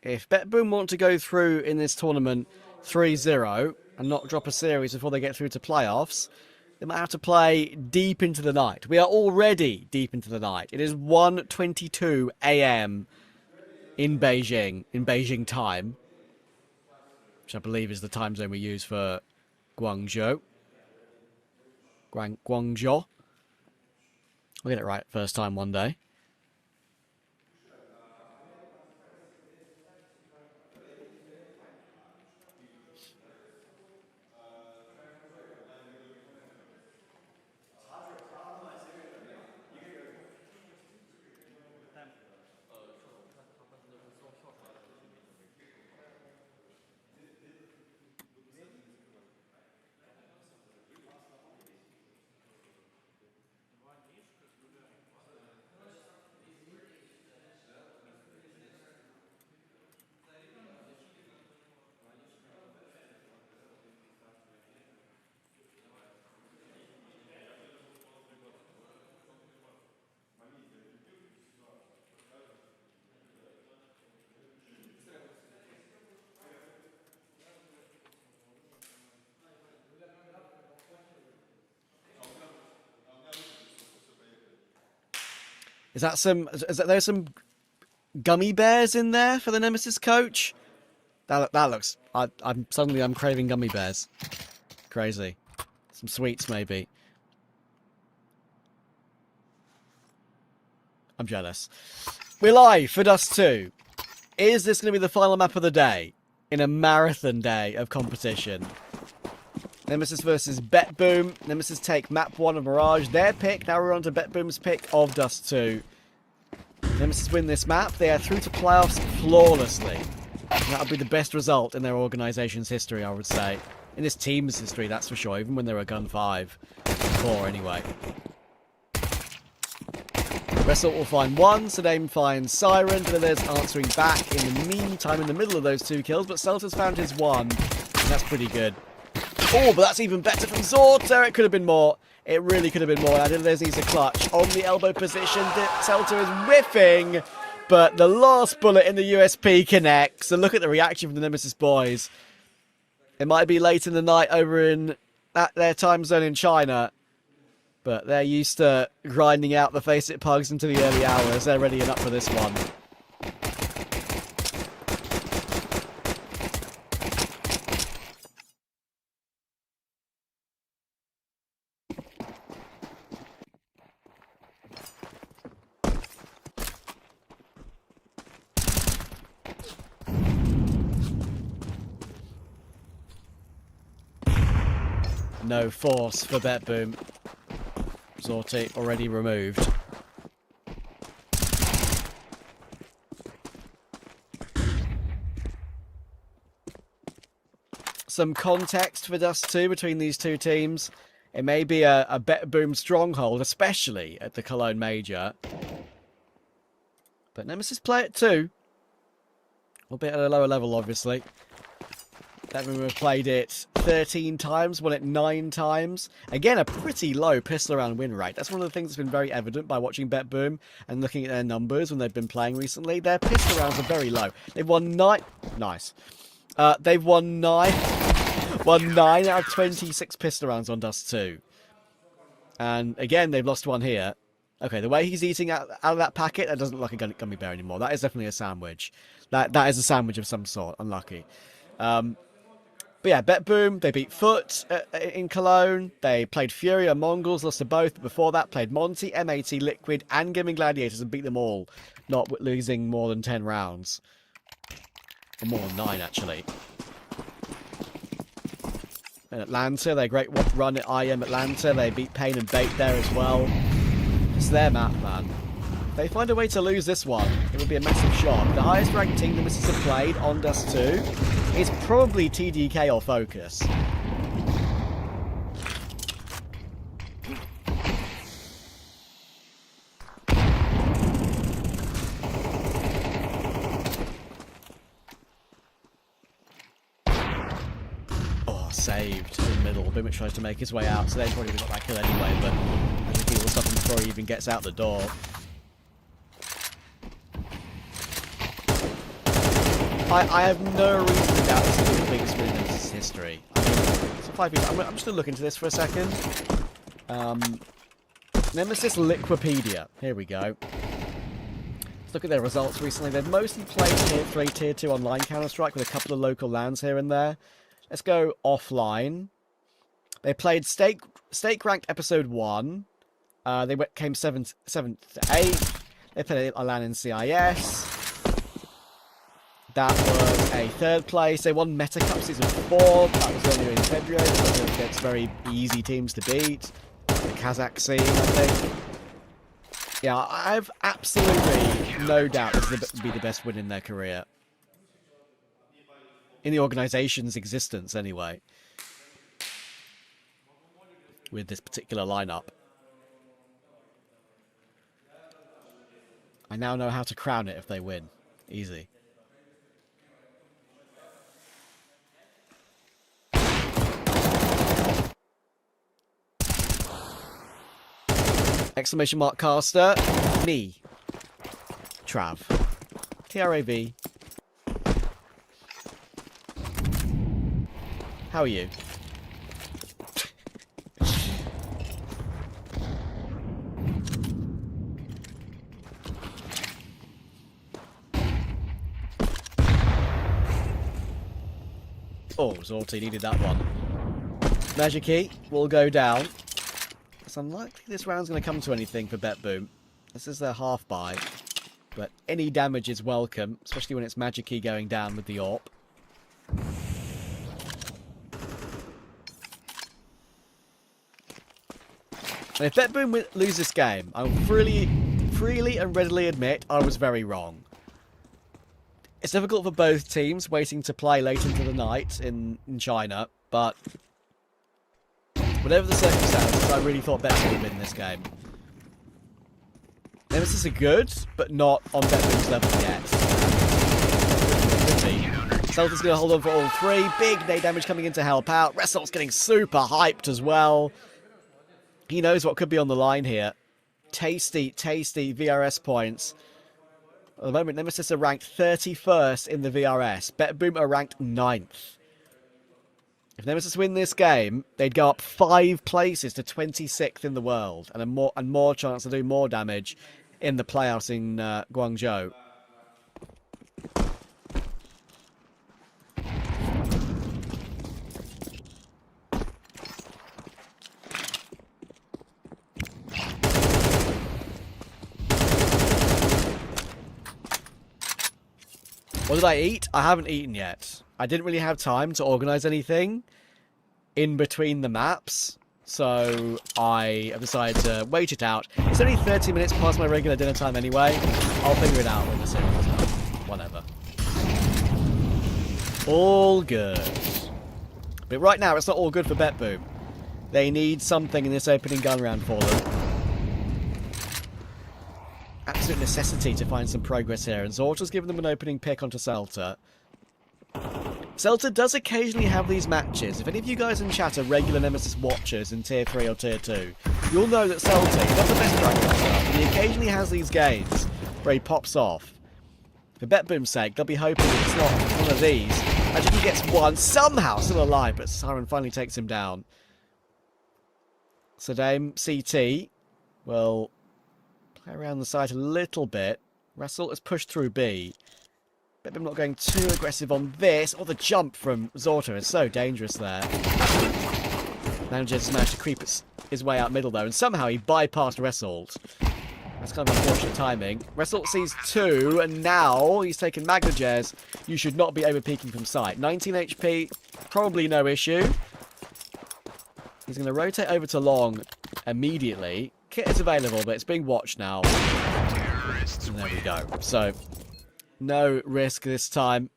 If BetBoom want to go through in this tournament 3-0 and not drop a series before they get through to playoffs, they might have to play deep into the night. We are already deep into the night. It is 1:22 a.m. in Beijing time, which I believe is the time zone we use for Guangzhou. Guangzhou. I'll get it right first time one day. There's some gummy bears in there for the Nemesis coach? That looks... I'm craving gummy bears. Crazy. Some sweets, maybe. I'm jealous. We're live for Dust 2. Is this going to be the final map of the day? In a marathon day of competition. Nemesis versus BetBoom. Nemesis take map 1 of Mirage. Their pick. Now we're on to BetBoom's pick of Dust 2. Nemesis win this map. They are through to playoffs flawlessly. That'll be the best result in their organisation's history, I would say. In this team's history, that's for sure. Even when they were Gun 5. 4, anyway. Result will find 1. Sedame finds Siren. And then there's answering back in the meantime in the middle of those 2 kills. But Selta's found his 1. And that's pretty good. Oh, but that's even better from Zorta. It could have been more. It really could have been more. There's a clutch on the elbow position. Selta is whiffing. But the last bullet in the USP connects. And look at the reaction from the Nemesis boys. It might be late in the night over in their time zone in China. But they're used to grinding out the Face-It pugs into the early hours. They're ready and up for this one. No force for BetBoom. Zorti already removed. Some context for Dust 2 between these two teams. It may be a BetBoom stronghold, especially at the Cologne Major. But Nemesis play it too. Albeit at a lower level, obviously. BetBoom have played it 13 times, won it 9 times. Again, a pretty low pistol round win rate. That's one of the things that's been very evident by watching BetBoom and looking at their numbers when they've been playing recently. Their pistol rounds are very low. They've won 9... Nice. They've won 9 out of 26 pistol rounds on Dust 2. And again, they've lost 1 here. Okay, the way he's eating out of that packet, that doesn't look like a gummy bear anymore. That is definitely a sandwich. That is a sandwich of some sort. Unlucky. But yeah, BetBoom, they beat Foot in Cologne. They played Fury and Mongols, lost to both. But before that, played Monty, MAT, Liquid, and Gaming Gladiators and beat them all. Not losing more than 10 rounds. Or more than 9, actually. And Atlanta, they great run at IM Atlanta. They beat Pain and Bait there as well. It's their map, man. If they find a way to lose this one, it would be a massive shock. The highest ranked team the Misses have played on Dust 2 is probably TDK or Focus. saved in the middle. Boomich tries to make his way out, so they probably would have got that kill anyway, but I think he will stop him before he even gets out the door. I have no reason to doubt this is the biggest win in Nemesis history. I mean, so 5 people. I'm just going to look into this for a second. Nemesis Liquipedia. Here we go. Let's look at their results recently. They've mostly played Tier 3, Tier 2 online Counter-Strike with a couple of local LANs here and there. Let's go offline. They played Stake Ranked Episode 1. They came 7th to 8th. They played a LAN in CIS. That was a 3rd place. They won Meta Cup Season 4. That was earlier in February. So against very easy teams to beat. The Kazakh scene, I think. Yeah, I have absolutely no doubt this will be the best win in their career. In the organisation's existence, anyway. With this particular lineup. I now know how to crown it if they win. Easy. Exclamation mark caster. Me. Trav. TRAV. How are you? Oh, Zorty needed that one. Magic Key will go down. It's unlikely this round's going to come to anything for BetBoom. This is their half buy. But any damage is welcome, especially when it's Magic Key going down with the AWP. And if BetBoom lose this game, I will freely and readily admit I was very wrong. It's difficult for both teams waiting to play late into the night in China, but whatever the circumstances, I really thought BetBoom would win this game. Nemesis are good, but not on BetBoom's level yet. Celta's going to hold on for all 3. Big nade damage coming in to help out. Resolt's getting super hyped as well. He knows what could be on the line here. Tasty VRS points. At the moment, Nemesis are ranked 31st in the VRS. BetBoom are ranked 9th. If Nemesis win this game, they'd go up 5 places to 26th in the world, and more chance to do more damage in the playoffs in Guangzhou. What did I eat? I haven't eaten yet. I didn't really have time to organise anything in between the maps, so I have decided to wait it out. It's only 30 minutes past my regular dinner time anyway. I'll figure it out when the series is done. Whatever. All good. But right now, it's not all good for BetBoom. They need something in this opening gun round for them. Absolute necessity to find some progress here, and Zorta's given them an opening pick onto Celta. Celta does occasionally have these matches. If any of you guys in chat are regular Nemesis watchers in Tier 3 or Tier 2, you'll know that Celta, he's not the best track record, but he occasionally has these games where he pops off. For BetBoom's sake, they'll be hoping it's not one of these. Actually, he gets one, somehow still alive, but Siren finally takes him down. Saddam CT will play around the site a little bit. Russell has pushed through B. BetBoom not going too aggressive on this. Oh, the jump from Zorta is so dangerous there. Manager managed to creep his way out middle, though, and somehow he bypassed Result. That's kind of unfortunate timing. Result sees 2, and now he's taken Magnajez. You should not be over-peeking from sight. 19 HP, probably no issue. He's going to rotate over to long immediately. Kit is available, but it's being watched now. And there we go. So, no risk this time.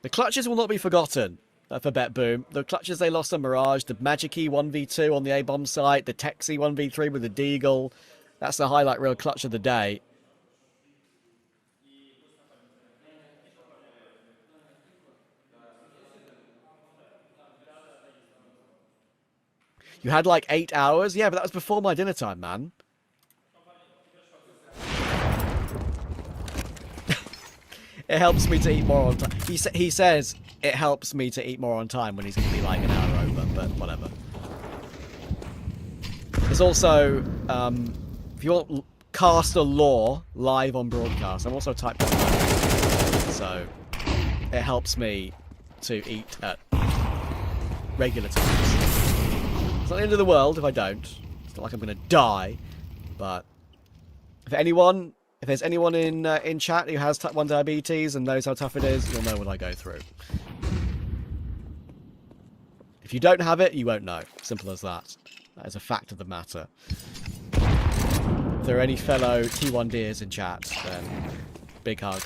The clutches will not be forgotten for BetBoom. The clutches they lost on Mirage, the Magic Key 1v2 on the A-bomb site, the Texi 1v3 with the Deagle. That's the highlight reel clutch of the day. You had like 8 hours? Yeah, but that was before my dinner time, man. It helps me to eat more on time. He says it helps me to eat more on time when he's going to be like an hour over, but whatever. There's also, if you want caster lore live on broadcast, I'm also type 1, so it helps me to eat at regular times. It's not the end of the world if I don't. It's not like I'm going to die, but if there's anyone in chat who has type 1 diabetes and knows how tough it is, you'll know what I go through. If you don't have it, you won't know. Simple as that. That is a fact of the matter. If there are any fellow T1Ders in chat, then big hug.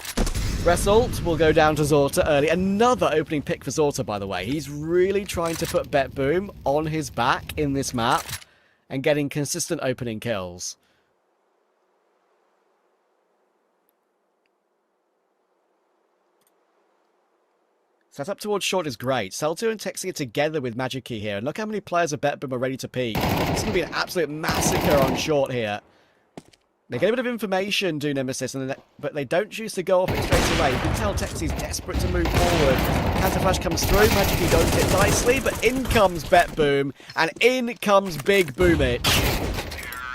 Result will go down to Zorta early. Another opening pick for Zorta, by the way. He's really trying to put Bet Boom on his back in this map and getting consistent opening kills. Set up towards short is great. Celtu and Texi are together with Magic Key here. And look how many players of Bet Boom are ready to peek. It's going to be an absolute massacre on short here. They get a bit of information, do Nemesis, but they don't choose to go off it straight away. You can tell Texi's desperate to move forward. Counterflash comes through, Magic Key don't hit nicely, but in comes Bet Boom, and in comes Big Boomich.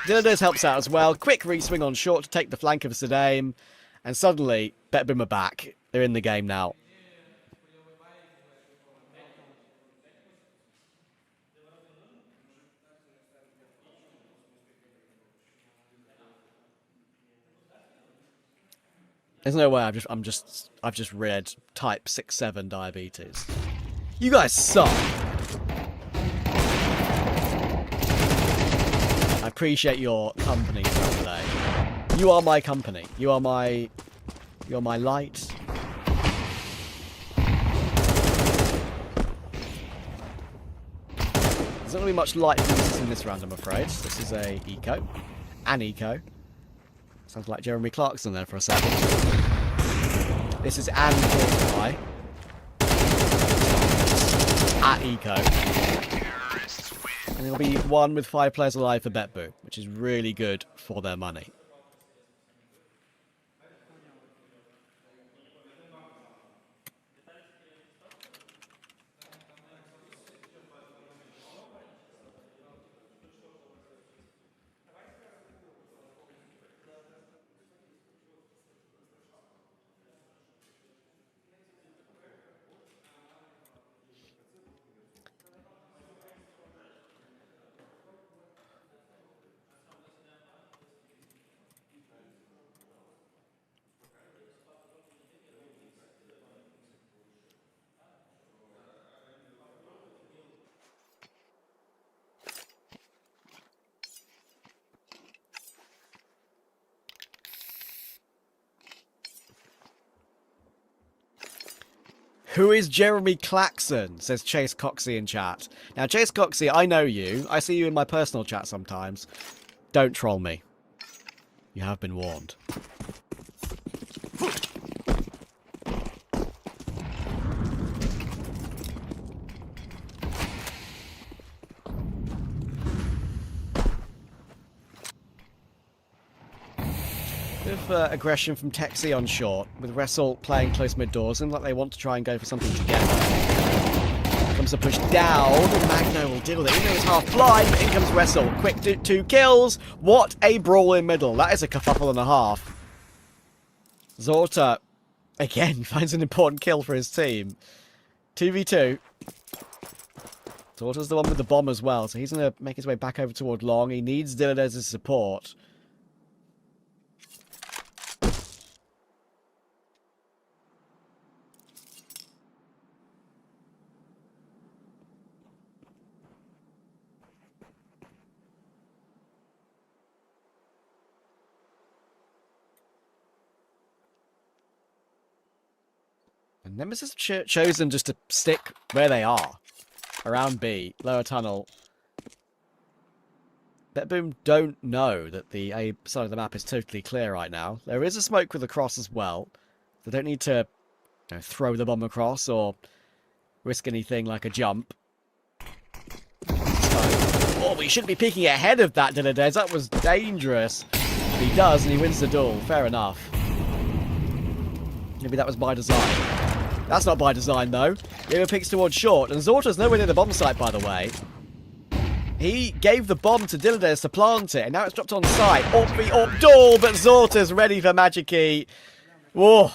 Dillarders helps out as well. Quick re-swing on short to take the flank of Sedame, and suddenly, Bet Boom are back. They're in the game now. There's no way I've just read type 6-7 diabetes. You guys suck. I appreciate your company today. You are my company. You're my light. There's not going to be much light in this round, I'm afraid. This is a eco. An eco. Sounds like Jeremy Clarkson there for a second. This is an Fortify. At eco. And it'll be 1 with 5 players alive for BetBoo, which is really good for their money. Who is Jeremy Claxon? Says Chase Coxey in chat. Now, Chase Coxey, I know you. I see you in my personal chat sometimes. Don't troll me. You have been warned. Bit of aggression from Texi on short, with Wrestle playing close mid doors, and like they want to try and go for something together. Comes a push down, and Magno will deal with it, even though it's half blind, but in comes Wrestle. Quick 2 kills. What a brawl in middle. That is a kerfuffle and a half. Zorta, again, finds an important kill for his team. 2v2. Zorta's the one with the bomb as well, so he's going to make his way back over toward long. He needs Dillarders as support. And Nemesis have chosen just to stick where they are. Around B, lower tunnel. BetBoom don't know that the A side of the map is totally clear right now. There is a smoke with the cross as well. They don't need to throw the bomb across or risk anything like a jump. So, Oh, we shouldn't be peeking ahead of that, Dillardez. That was dangerous. But he does, and he wins the duel. Fair enough. Maybe that was by design. That's not by design, though. Diego picks towards short, and Zorta's nowhere near the bomb site, by the way. He gave the bomb to Dillardez to plant it, and now it's dropped on site. Up duel, but Zorta's ready for Magic Key. Whoa.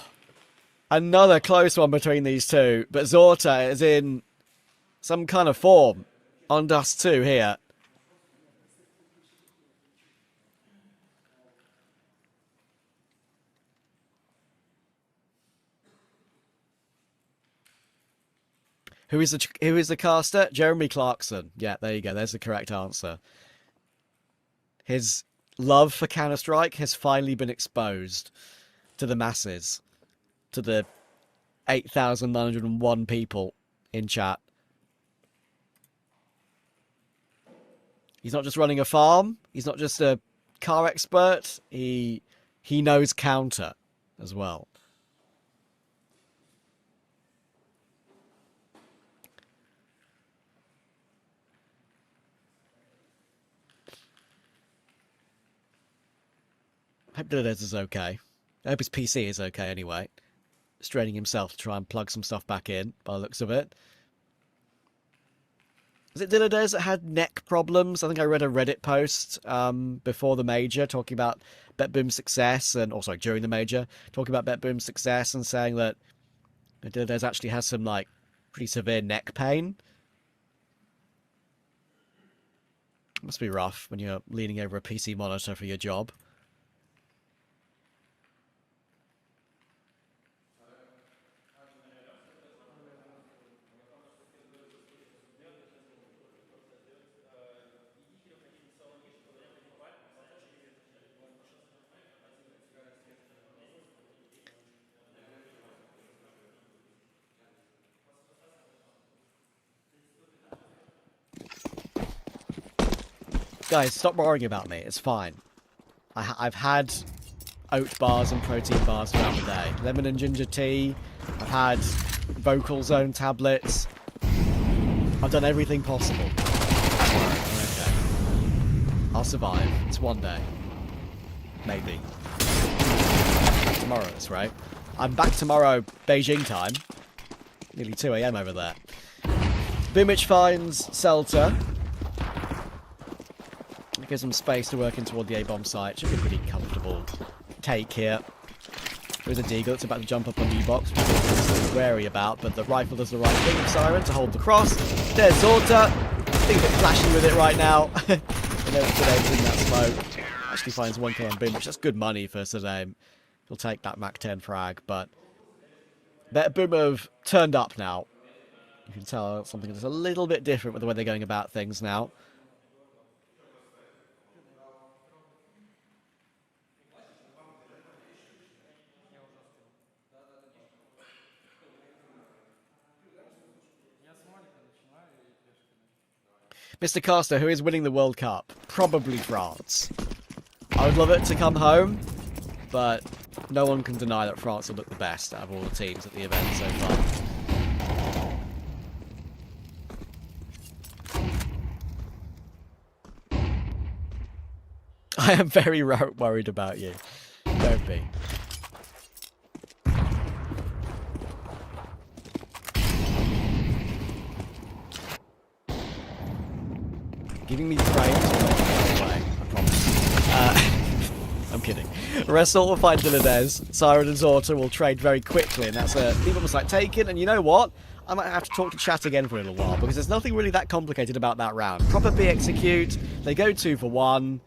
Another close one between these two, but Zorta is in some kind of form on Dust 2 here. Who is the caster? Jeremy Clarkson. Yeah, there you go. There's the correct answer. His love for Counter-Strike has finally been exposed to the masses, to the 8,901 people in chat. He's not just running a farm. He's not just a car expert. He knows counter as well. I hope Dillardez is okay. I hope his PC is okay anyway. Straining himself to try and plug some stuff back in, by the looks of it. Is it Dillardez that had neck problems? I think I read a Reddit post before the major talking about BetBoom's success, and also during the major, talking about BetBoom's success and saying that Dillardez actually has some, like, pretty severe neck pain. It must be rough when you're leaning over a PC monitor for your job. Guys, stop worrying about me. It's fine. I've had oat bars and protein bars throughout the day. Lemon and ginger tea. I've had vocal zone tablets. I've done everything possible. Okay. I'll survive. It's one day. Maybe. Tomorrow, that's right. I'm back tomorrow, Beijing time. Nearly 2 AM over there. Bimich finds Celta. Gives them space to work in toward the A-bomb site. Should be a pretty comfortable take here. There's a Deagle that's about to jump up on U-box, which he's wary about, but the rifle does the right thing with Siren to hold the cross. There's Zorta. Being a bit flashy with it right now. And then Saddam's in that smoke. Actually finds one kill on Bimich. That's good money for Saddam. He'll take that Mac 10 frag, but Boom have turned up now. You can tell something that's a little bit different with the way they're going about things now. Mr. Caster, who is winning the World Cup? Probably France. I would love it to come home, but no one can deny that France will look the best out of all the teams at the event so far. I am very worried about you. Don't be. Giving me frames will make it go away, I promise. I'm kidding. Wrestle will find Dillardez. Siren and Zorta will trade very quickly, and that's a leave almost like taken. And you know what? I might have to talk to chat again for a little while, because there's nothing really that complicated about that round. Proper B execute, they go 2 for 1.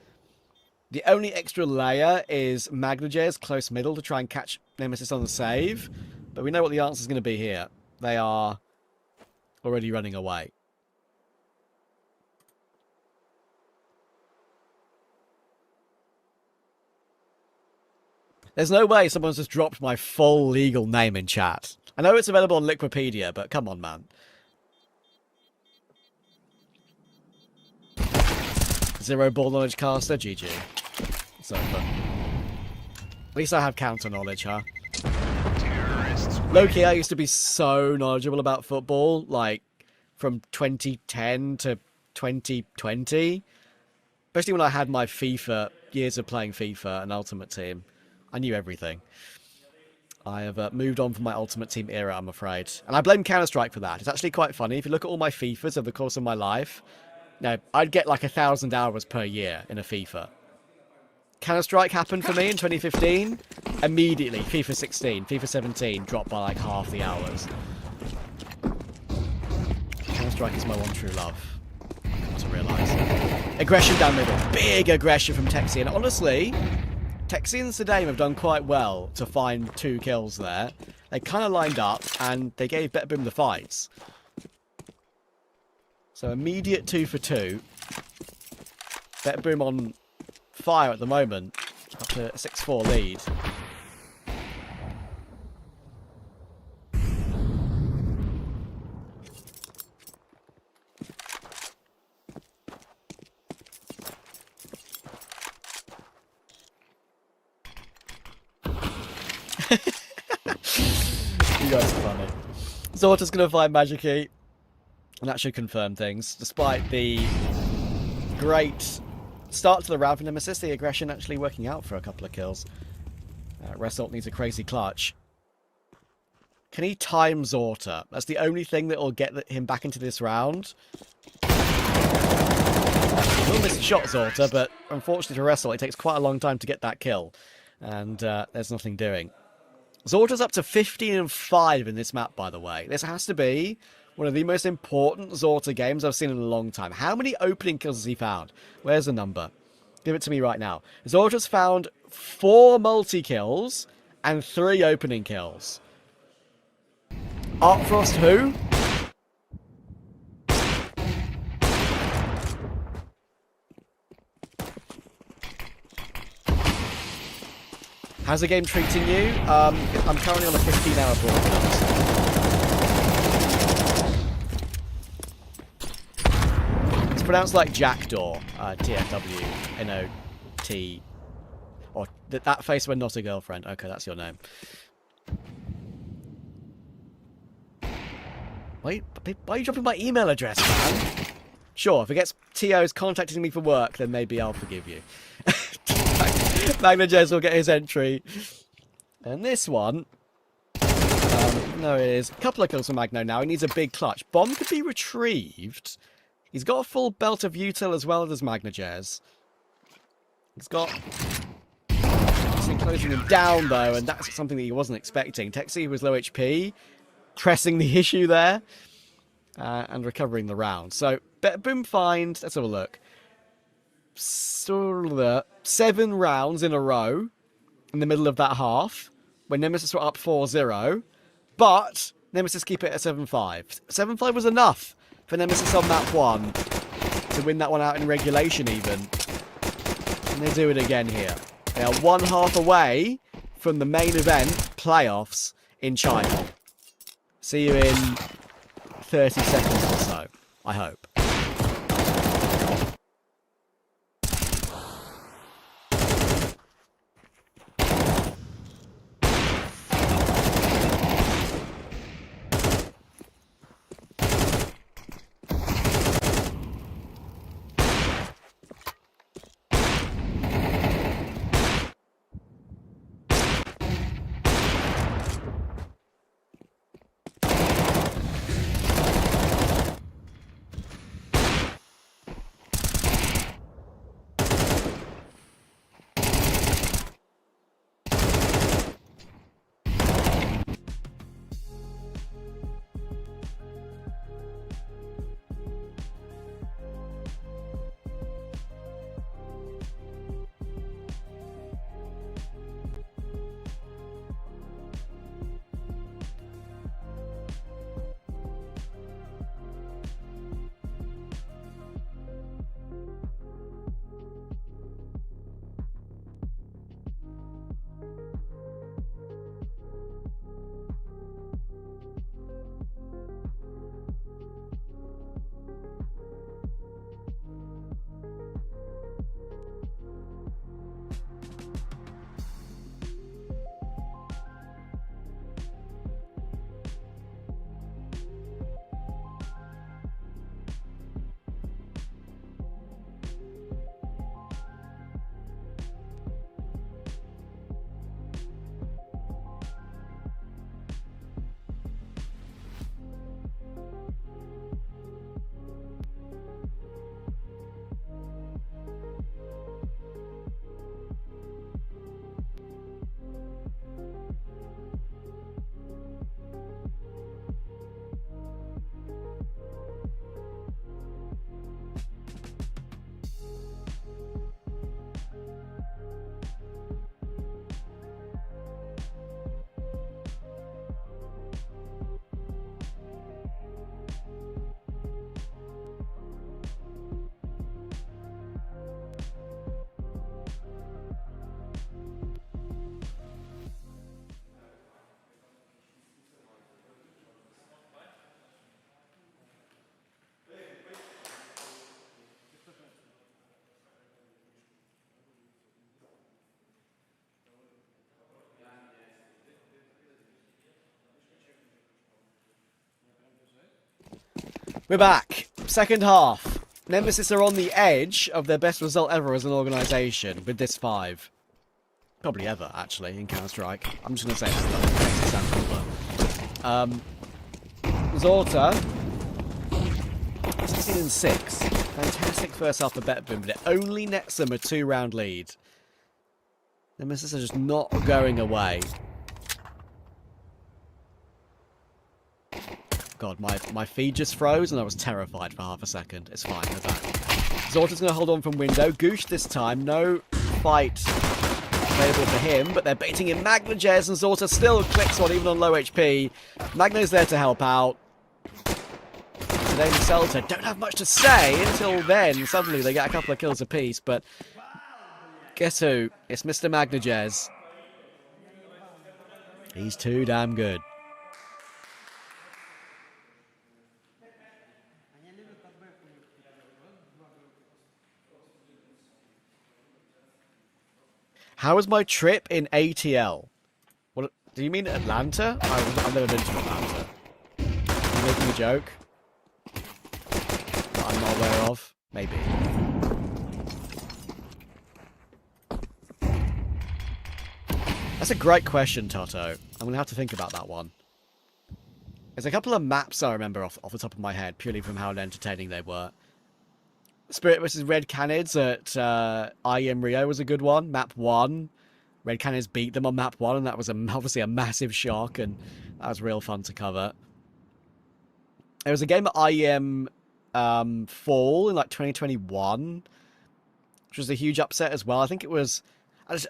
The only extra layer is Magnajez close middle to try and catch Nemesis on the save. But we know what the answer is going to be here. They are already running away. There's no way someone's just dropped my full legal name in chat. I know it's available on Liquipedia, but come on, man. Zero ball knowledge caster, GG. It's over. At least I have counter knowledge, huh? Low-key, I used to be so knowledgeable about football, like, from 2010 to 2020. Especially when I had my FIFA, years of playing FIFA and Ultimate Team. I knew everything. I have moved on from my Ultimate Team era, I'm afraid. And I blame Counter-Strike for that. It's actually quite funny. If you look at all my FIFAs over the course of my life, I'd get like 1,000 hours per year in a FIFA. Counter-Strike happened for me in 2015. Immediately, FIFA 16, FIFA 17 dropped by like half the hours. Counter-Strike is my one true love. I've come to realise. Aggression down middle. Big aggression from Texi. And honestly, Texi and Sedame have done quite well to find 2 kills there. They kind of lined up and they gave Better Boom the fights. So immediate 2 for 2. Better Boom on fire at the moment. Up to a 6-4 lead. You guys are funny. Zorta's going to find Magic Key. And that should confirm things. Despite the great start to the round for Nemesis, the aggression actually working out for a couple of kills. Result needs a crazy clutch. Can he time Zorta? That's the only thing that will get him back into this round. He will miss a shot, Zorta, but unfortunately for Result, it takes quite a long time to get that kill. And there's nothing doing. Zorta's up to 15-5 in this map, by the way. This has to be one of the most important Zorta games I've seen in a long time. How many opening kills has he found? Where's the number? Give it to me right now. Zorta's found 4 multi-kills and 3 opening kills. Artfrost who? How's the game treating you? I'm currently on a 15-hour broadcast. It's pronounced like Jackdaw, T-F-W-N-O-T. Or that face when not a girlfriend. Okay, that's your name. Why are you dropping my email address, man? Sure, if it gets TOs contacting me for work, then maybe I'll forgive you. Magna Jez will get his entry. And this one... no, it is. A couple of kills for Magno now. He needs a big clutch. Bomb could be retrieved. He's got a full belt of util as well as Magna Jez. He's got... Texi closing him down, though, and that's something that he wasn't expecting. Texi was low HP, pressing the issue there, and recovering the round. So, boom find... Let's have a look. 7 rounds in a row in the middle of that half when Nemesis were up 4-0, but Nemesis keep it at 7-5. 7-5 was enough for Nemesis on map 1 to win that one out in regulation even. And they do it again here. They are 1 half away from the main event playoffs in China. See you in 30 seconds or so, I hope. We're back. Second half. Nemesis are on the edge of their best result ever as an organisation with this 5. Probably ever, actually, in Counter-Strike. I'm just going to say that's an example, but... Zorta, 16-6. Fantastic first half for BetBoom, but it only nets them a 2-round lead. Nemesis are just not going away. God, my feed just froze and I was terrified for half a second. It's fine, we're back. Zorta's going to hold on from window. Goosh this time. No fight available for him, but they're baiting in Magnajez, and Zorta still clicks on even on low HP. Magno's there to help out. Today the Celta don't have much to say until then. Suddenly they get a couple of kills apiece, but guess who? It's Mr. Magnajez. He's too damn good. How was my trip in ATL? What do you mean Atlanta? I've never been to Atlanta. Are you making a joke that I'm not aware of? Maybe. That's a great question, Toto. I'm going to have to think about that one. There's a couple of maps I remember off the top of my head, purely from how entertaining they were. Spirit vs. Red Canids at IEM Rio was a good one. Map 1. Red Canids beat them on map 1, and that was obviously a massive shock, and that was real fun to cover. There was a game at IEM Fall in like 2021, which was a huge upset as well. I think it was...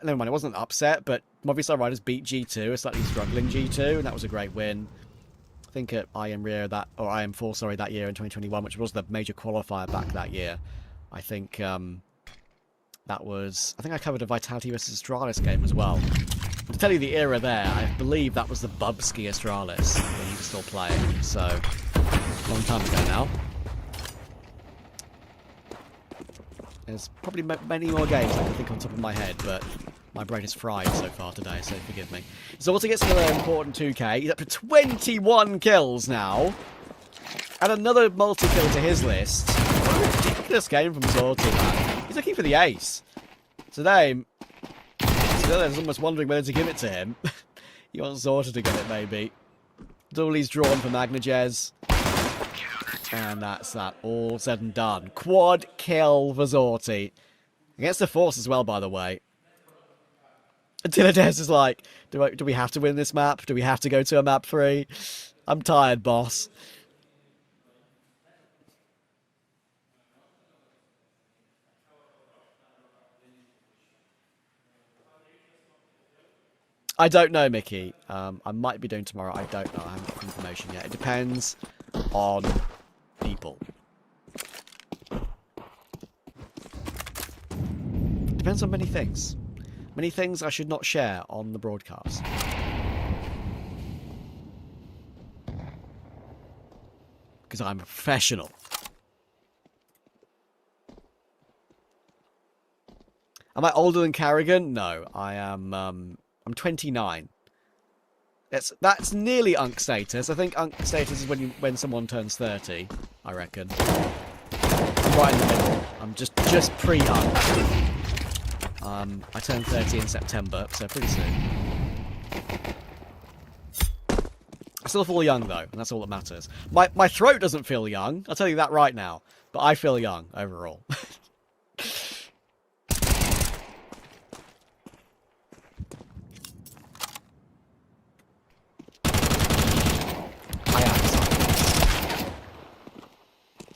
never mind, it wasn't an upset, but Movistar Riders beat G2, a slightly struggling G2, and that was a great win. I think at IEM Rio IEM 4, sorry, that year in 2021, which was the major qualifier back that year. I think that was... I think I covered a Vitality vs Astralis game as well. To tell you the era there, I believe that was the Bubsky Astralis when he was still playing, so long time ago now. There's probably many more games I can think on top of my head, but my brain is fried so far today, so forgive me. Zorta gets another important 2k. He's up to 21 kills now. And another multi-kill to his list. What a ridiculous game from Zorta, man. He's looking for the ace. Today is almost wondering whether to give it to him. He wants Zorta to get it, maybe. Dooley's drawn for Magnajez. And that's that. All said and done. Quad kill for Zorti. Against the Force as well, by the way. Dilladez is like, do we have to win this map? Do we have to go to a map 3? I'm tired, boss. I don't know, Mickey. I might be doing tomorrow. I don't know. I haven't got information yet. It depends on people. Depends on many things. Many things I should not share on the broadcast. Because I'm a professional. Am I older than Carrigan? No, I am. I'm 29. That's nearly Unk status. I think Unk status is when someone turns 30. I reckon. I'm right in the middle. I'm just pre-Unk. I turned 30 in September, so pretty soon. I still feel young, though, and that's all that matters. My throat doesn't feel young, I'll tell you that right now. But I feel young, overall. I am.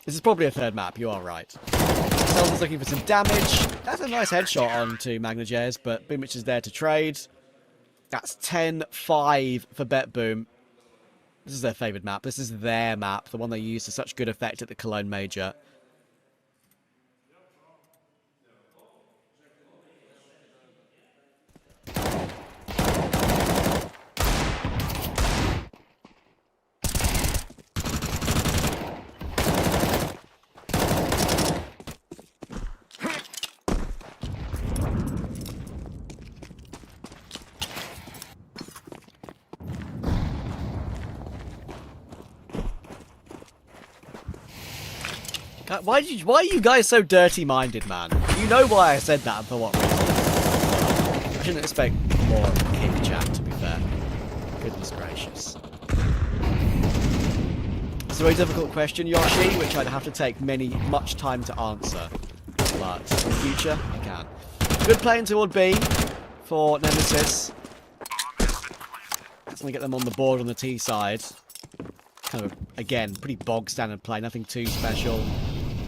This is probably a third map, you are right. Zelda's looking for some damage. That's a nice headshot onto Magnajez, but Boomich is there to trade. That's 10-5 for BetBoom. This is their favoured map. This is their map, the one they used to such good effect at the Cologne Major. Why are you guys so dirty-minded, man? You know why I said that and for what reason. I shouldn't expect more kid chat, to be fair. Goodness gracious. It's a very difficult question, Yoshi, which I'd have to take much time to answer. But in the future, I can. Good playing toward B for Nemesis. Just want to get them on the board on the T side. Kind of, again, pretty bog standard play, nothing too special.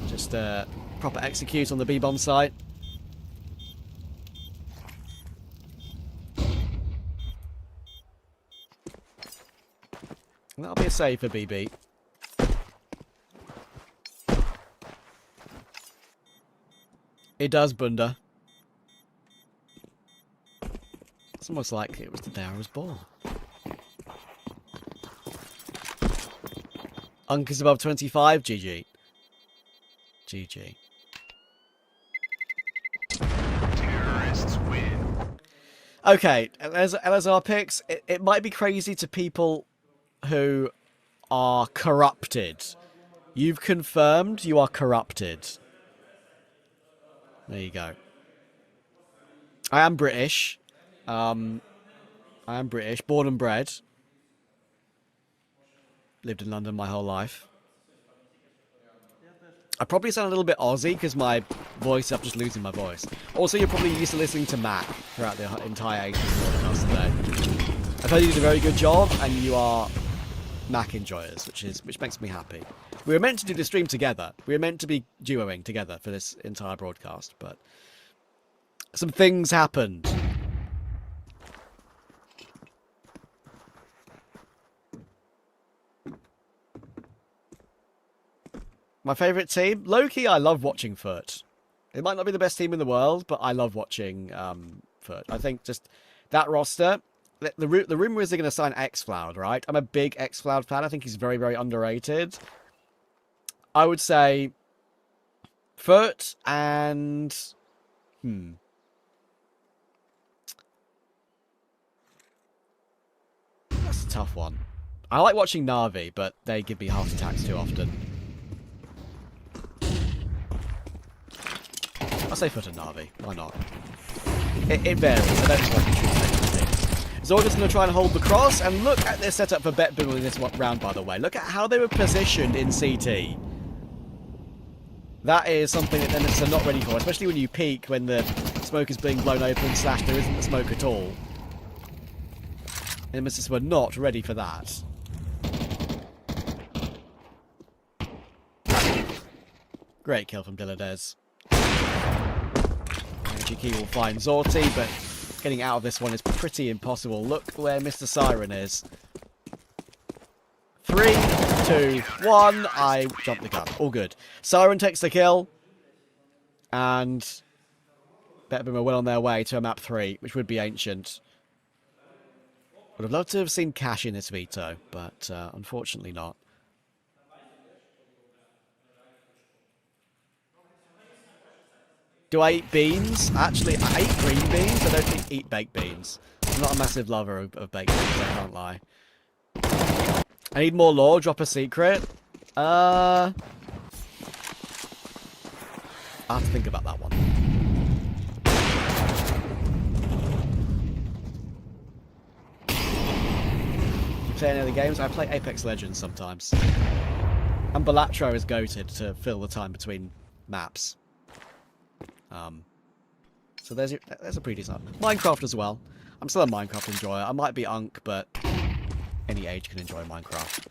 Just proper execute on the B-bomb site. And that'll be a save for BB. It does, Bunda. It's almost like it was the day I was born. Unk is above 25. GG. GG. Terrorists win. Okay, LSR picks. It might be crazy to people who are corrupted. You've confirmed you are corrupted. There you go. I am British. I am British, born and bred. Lived in London my whole life. I probably sound a little bit Aussie because my voice, I'm just losing my voice. Also, you're probably used to listening to Mac throughout the entire 18 podcast today. I've heard you did a very good job, and you are Mac enjoyers, which makes me happy. We were meant to do the stream together. We were meant to be duoing together for this entire broadcast, but some things happened. My favourite team? Low-key, I love watching Foot. It might not be the best team in the world, but I love watching Foot. I think just that roster... The rumour is they're going to sign xFloud, right? I'm a big xFloud fan. I think he's very, very underrated. I would say Foot and... That's a tough one. I like watching Na'Vi, but they give me heart attacks too often. I'll say Foot and Na'Vi. Why not? It varies. I don't just want to choose anything. Zorga's going to try and hold the cross, and look at their setup for Bet Boom in this round, by the way. Look at how they were positioned in CT. That is something that Nemesis are not ready for, especially when you peek when the smoke is being blown open, / there isn't the smoke at all. Nemesis were not ready for that. Great kill from Diladez. Key will find Zorti, but getting out of this one is pretty impossible. Look where Mr. Siren is. 3, 2, 1. I jumped the gun. All good. Siren takes the kill. And Betboom are well on their way to a map 3, which would be Ancient. Would have loved to have seen Cash in this veto, but unfortunately not. Do I eat beans? Actually, I eat green beans. I don't eat baked beans. I'm not a massive lover of baked beans, I can't lie. I need more lore. Drop a secret. I'll have to think about that one. You play any other games? I play Apex Legends sometimes. And Balatro is goated to fill the time between maps. So there's a pretty decent Minecraft as well. I'm still a Minecraft enjoyer. I might be Unk, but any age can enjoy Minecraft.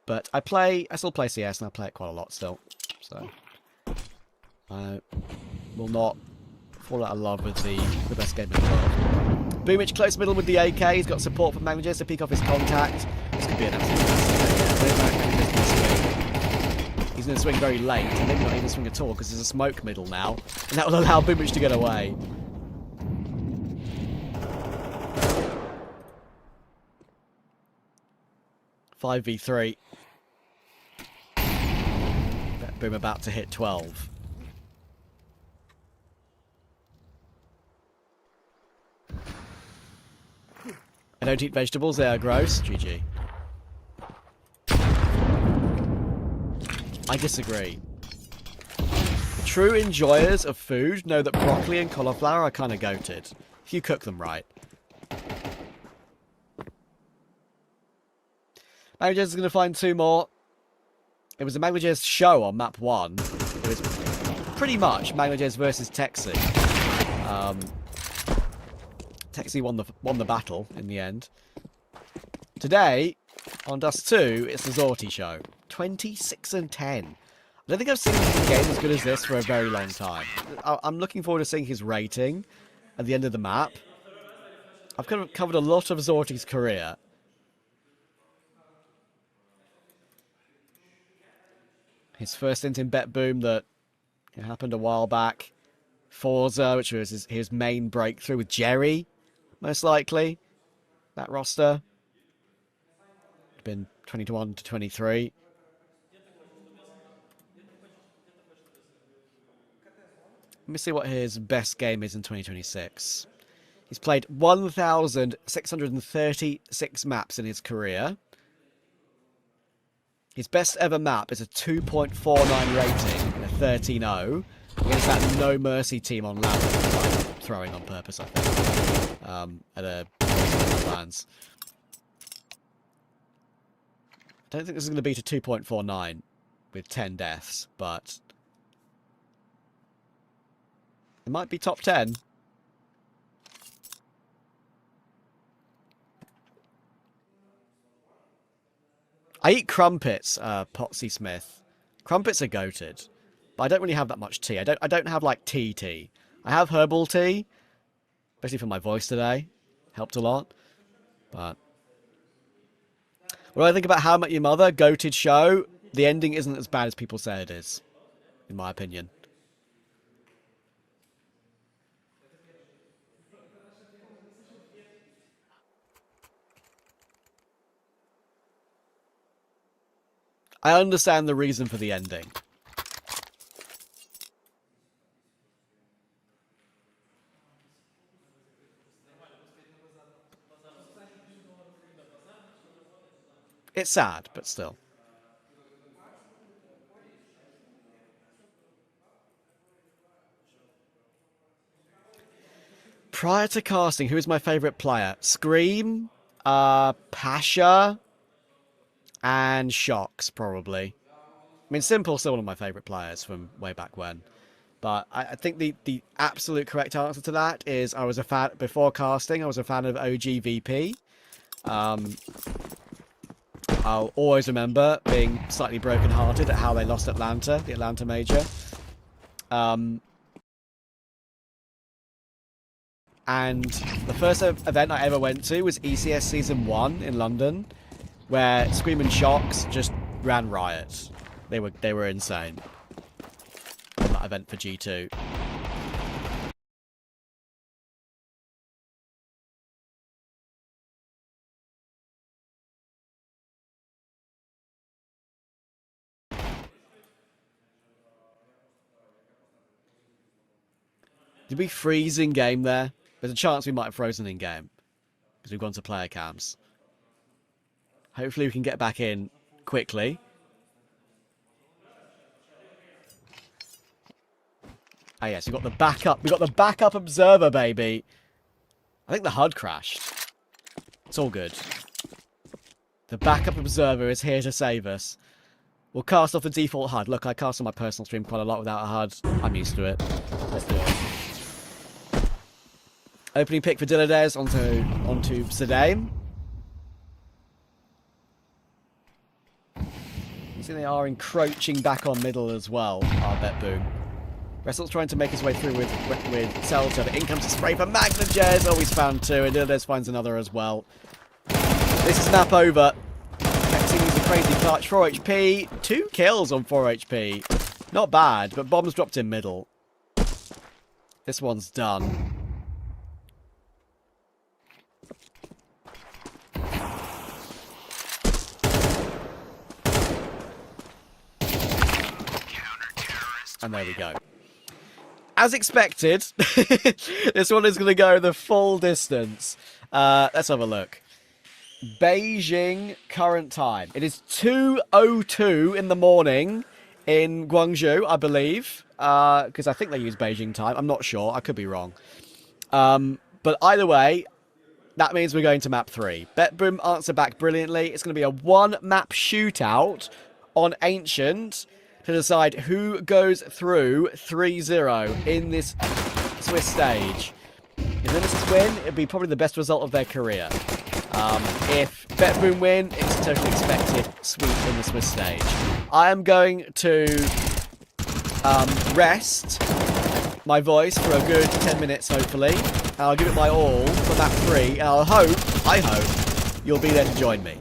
But I still play CS, and I play it quite a lot still. So I will not fall out of love with the best game in the world. Boomich close middle with the AK. He's got support from Magnages to peek off his contact. This could be an absolute mess. He's going to swing very late, and maybe not even swing at all, because there's a smoke middle now, and that will allow Boomich to get away. Five v 3. Boom about to hit 12. I don't eat vegetables, they are gross. GG. I disagree. True enjoyers of food know that broccoli and cauliflower are kind of goated, if you cook them right. Magnagez is going to find 2 more. It was a Magnagez show on map 1. It was pretty much Magnagez versus Texi. Texi won the battle in the end. Today, on Dust 2, it's the Zorty show. 26 and 10. I don't think I've seen a game as good as this for a very long time. I'm looking forward to seeing his rating at the end of the map. I've kind of covered a lot of Zorty's career. His first stint in Bet Boom that happened a while back. Forza, which was his main breakthrough with Jerry, most likely. That roster. Been 21 to 23. Let me see what his best game is in 2026. He's played 1,636 maps in his career. His best ever map is a 2.49 rating and a 13-0 against that No Mercy team on Ladder, throwing on purpose, I think, at a lands. I don't think this is going to beat a 2.49 with 10 deaths, but it might be top 10. I eat crumpets, Potsy Smith. Crumpets are goated, but I don't really have that much tea. I don't have like tea. I have herbal tea, especially for my voice today. Helped a lot. But what do I think about How I Met Your Mother? Goated show. The ending isn't as bad as people say it is, in my opinion. I understand the reason for the ending. It's sad, but still. Prior to casting, who is my favourite player? Scream, Pasha, and Shocks, probably. I mean, Simple's still one of my favourite players from way back when. But I think the absolute correct answer to that is I was a fan, before casting, I was a fan of OGVP. I'll always remember being slightly broken-hearted at how they lost Atlanta, the Atlanta Major. And the first event I ever went to was ECS Season 1 in London, where Scream and Shocks just ran riot. They were insane on that event for G2. Did we freeze in game there? There's a chance we might have frozen in game because we've gone to player cams. Hopefully we can get back in quickly. Ah yes, we got the backup. We got the backup observer, baby. I think the HUD crashed. It's all good. The backup observer is here to save us. We'll cast off the default HUD. Look, I cast on my personal stream quite a lot without a HUD. I'm used to it. Let's do it. Opening pick for Dilladez onto Sedane. You see they are encroaching back on middle as well, our Bet Boom. Wrestle's trying to make his way through with Seltzer, but in comes a spray for Magnagez. Oh, he's found 2, and Dilladez finds another as well. This is map over. Texting is a crazy clutch. 4 HP. 2 kills on 4 HP. Not bad, but bombs dropped in middle. This one's done. And there we go. As expected, this one is going to go the full distance. Let's have a look. Beijing current time. It is 2:02 in the morning in Guangzhou, I believe, because I think they use Beijing time. I'm not sure. I could be wrong. But either way, that means we're going to map 3. Betboom answered back brilliantly. It's going to be a 1-map shootout on Ancient to decide who goes through 3-0 in this Swiss stage. If Nemesis win, it'd be probably the best result of their career. If Betboom win, it's a totally expected sweep in the Swiss stage. I am going to rest my voice for a good 10 minutes, hopefully. And I'll give it my all for map 3, and I hope, you'll be there to join me.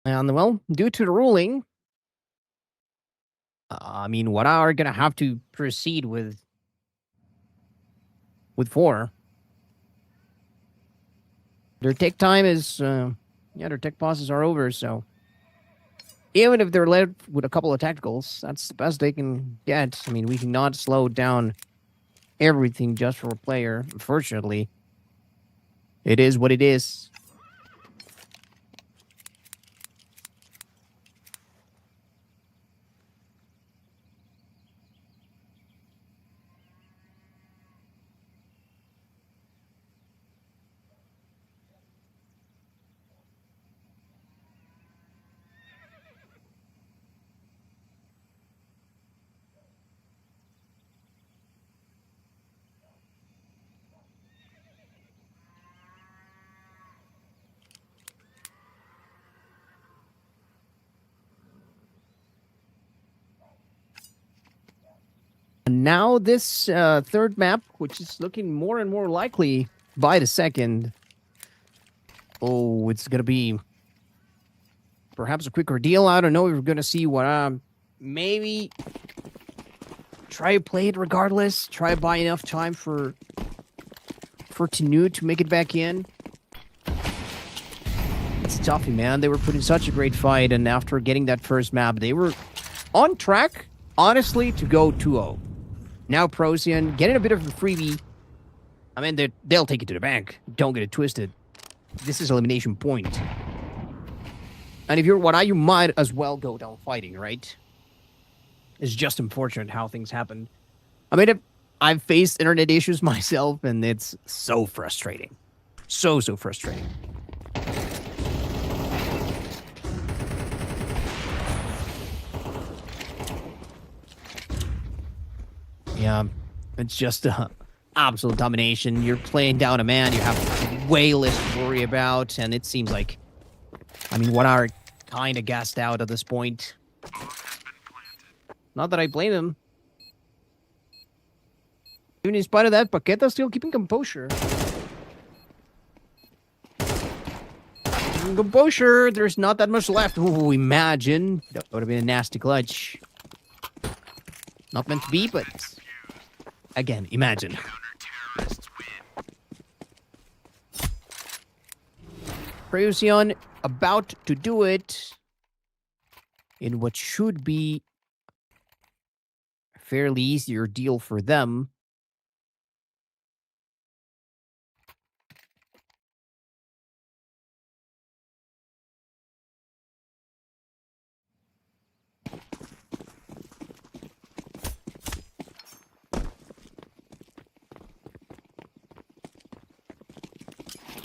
And well, due to the ruling, I mean, what are gonna have to proceed with 4. Their tech time is, their tech pauses are over. So even if they're led with a couple of tacticals, that's the best they can get. I mean, we cannot slow down everything just for a player. Unfortunately, it is what it is. And now this third map, which is looking more and more likely by the second. Oh, it's gonna be perhaps a quicker deal. I don't know. We're gonna see what maybe try to play it regardless. Try to buy enough time for Tenu to make it back in. It's a toughie, man. They were putting such a great fight, and after getting that first map, they were on track, honestly, to go 2-0. Now Procyon getting a bit of a freebie. I mean, they'll take it to the bank. Don't get it twisted. This is elimination point. And if you're what you might as well go down fighting, right? It's just unfortunate how things happen. I mean, I've faced internet issues myself, and it's so frustrating. So frustrating. Yeah, it's just absolute domination. You're playing down a man you have way less to worry about, and it seems like, I mean, what are kind of gassed out at this point. Not that I blame him. Even in spite of that, Paqueta's still keeping composure. Composure, there's not that much left. Ooh, imagine. That would have been a nasty clutch. Not meant to be, but again, imagine. Procyon about to do it in what should be a fairly easier deal for them.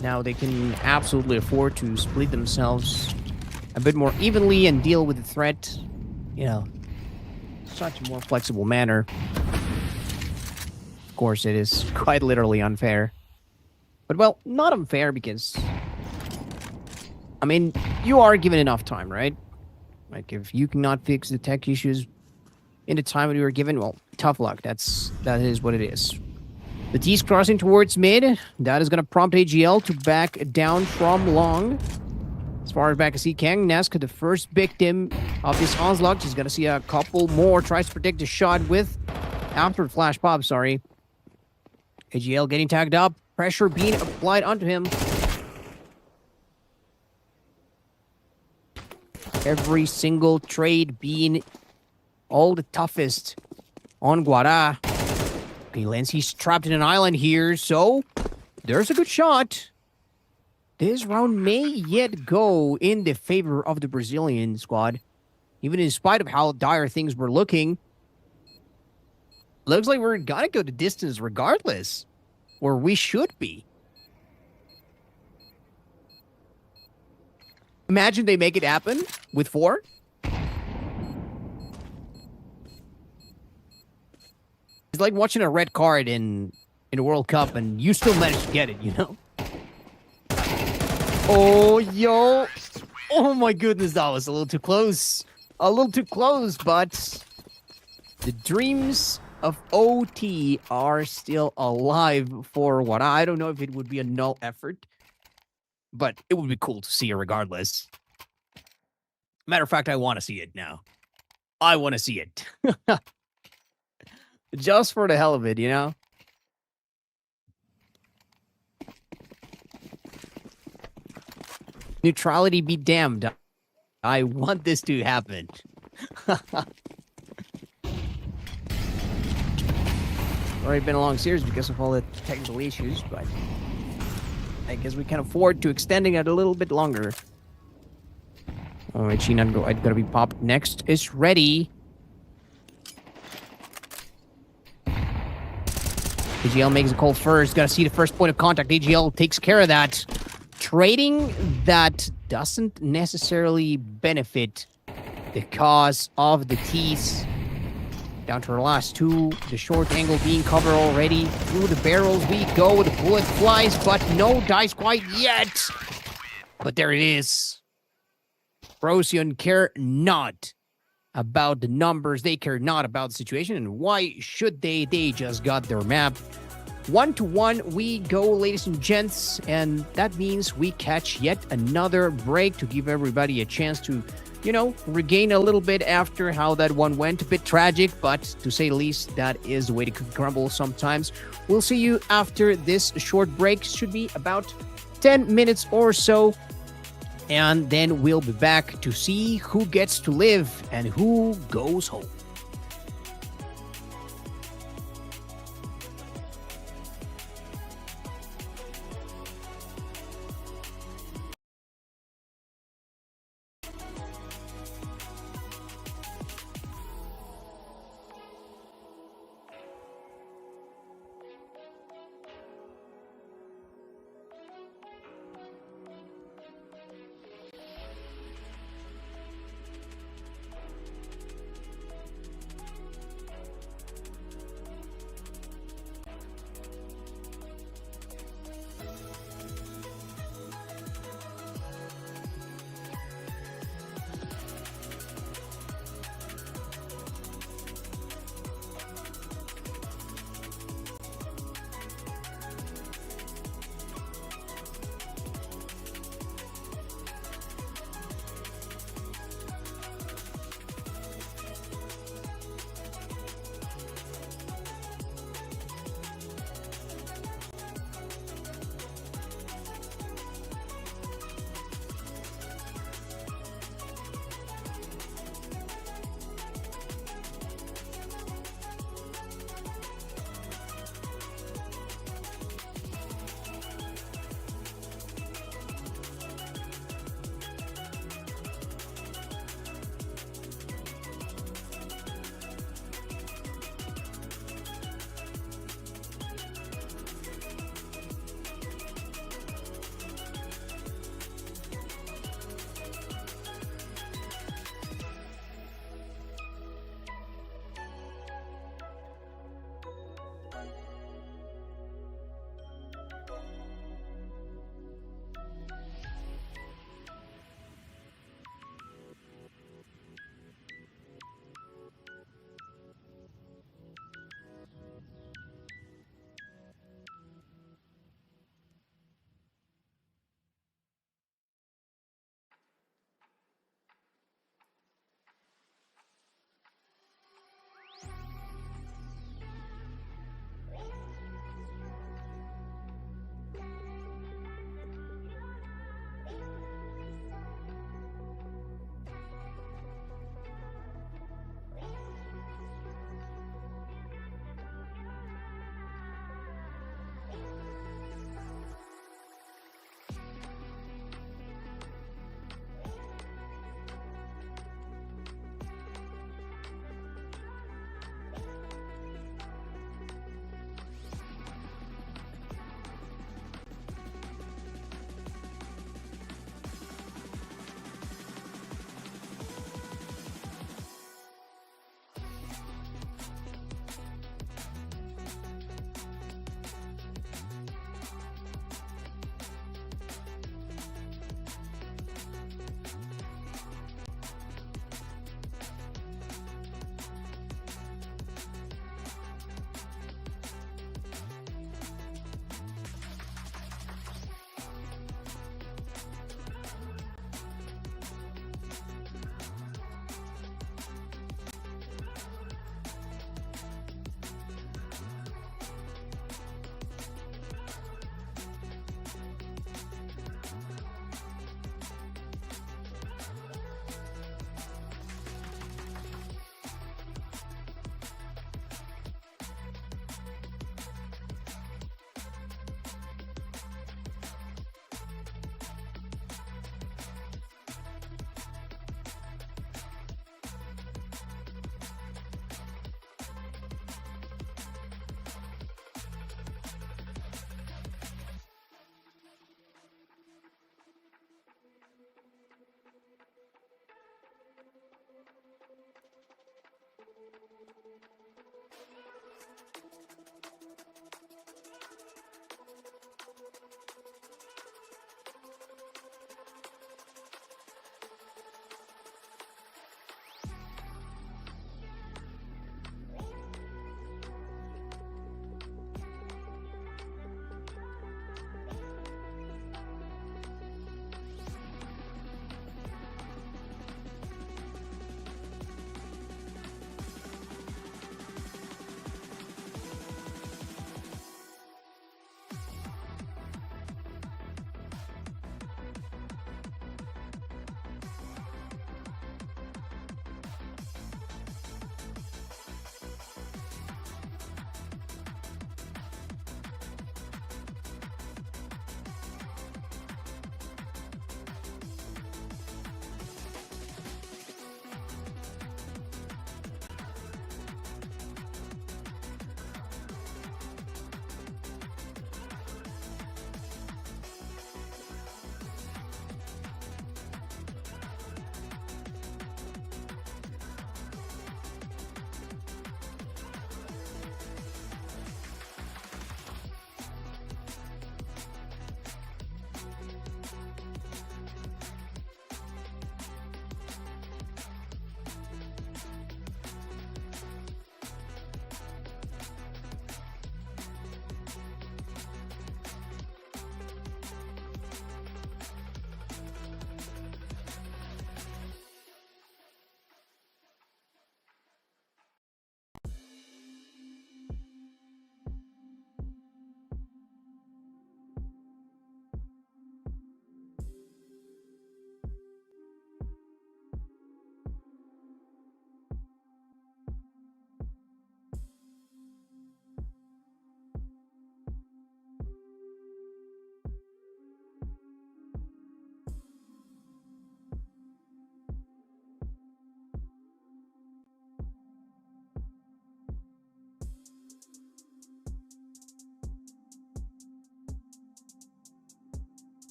Now they can absolutely afford to split themselves a bit more evenly and deal with the threat, you know, such a more flexible manner. Of course, it is quite literally unfair. But, well, not unfair because, I mean, you are given enough time, right? Like, if you cannot fix the tech issues in the time that you were given, well, tough luck. That is what it is. The T's crossing towards mid. That is going to prompt AGL to back down from long. As far back as he can. Neska, the first victim of this onslaught. He's going to see a couple more. Tries to predict a shot with... After flash pop, sorry. AGL getting tagged up. Pressure being applied onto him. Every single trade being all the toughest on GUARA. He's trapped in an island here, so there's a good shot. This round may yet go in the favor of the Brazilian squad. Even in spite of how dire things were looking. Looks like we're gonna go the distance regardless. Or we should be. Imagine they make it happen with 4. It's like watching a red card in a World Cup and you still manage to get it, you know? Oh, yo. Oh my goodness, that was a little too close. A little too close, but the dreams of OT are still alive for what I don't know if it would be a null effort, but it would be cool to see it regardless. Matter of fact, I want to see it now. I want to see it. Just for the hell of it, you know? Neutrality be damned. I want this to happen. Already been a long series because of all the technical issues, but I guess we can afford to extending it a little bit longer. All right, Sheenan, I gotta be popped next. Is ready. AGL makes a call first. Gotta see the first point of contact. AGL takes care of that. Trading that doesn't necessarily benefit the cause of the T's. Down to our last two. The short angle being covered already. Through the barrels we go. The bullet flies, but no dice quite yet. But there it is. Procyon care not about the numbers. They care not about the situation. And why should they? They just got their map. 1-1 we go, ladies and gents. And that means we catch yet another break to give everybody a chance to, you know, regain a little bit after how that one went. A bit tragic, but to say the least, that is the way to crumble sometimes. We'll see you after this short break. Should be about 10 minutes or so. And then we'll be back to see who gets to live and who goes home.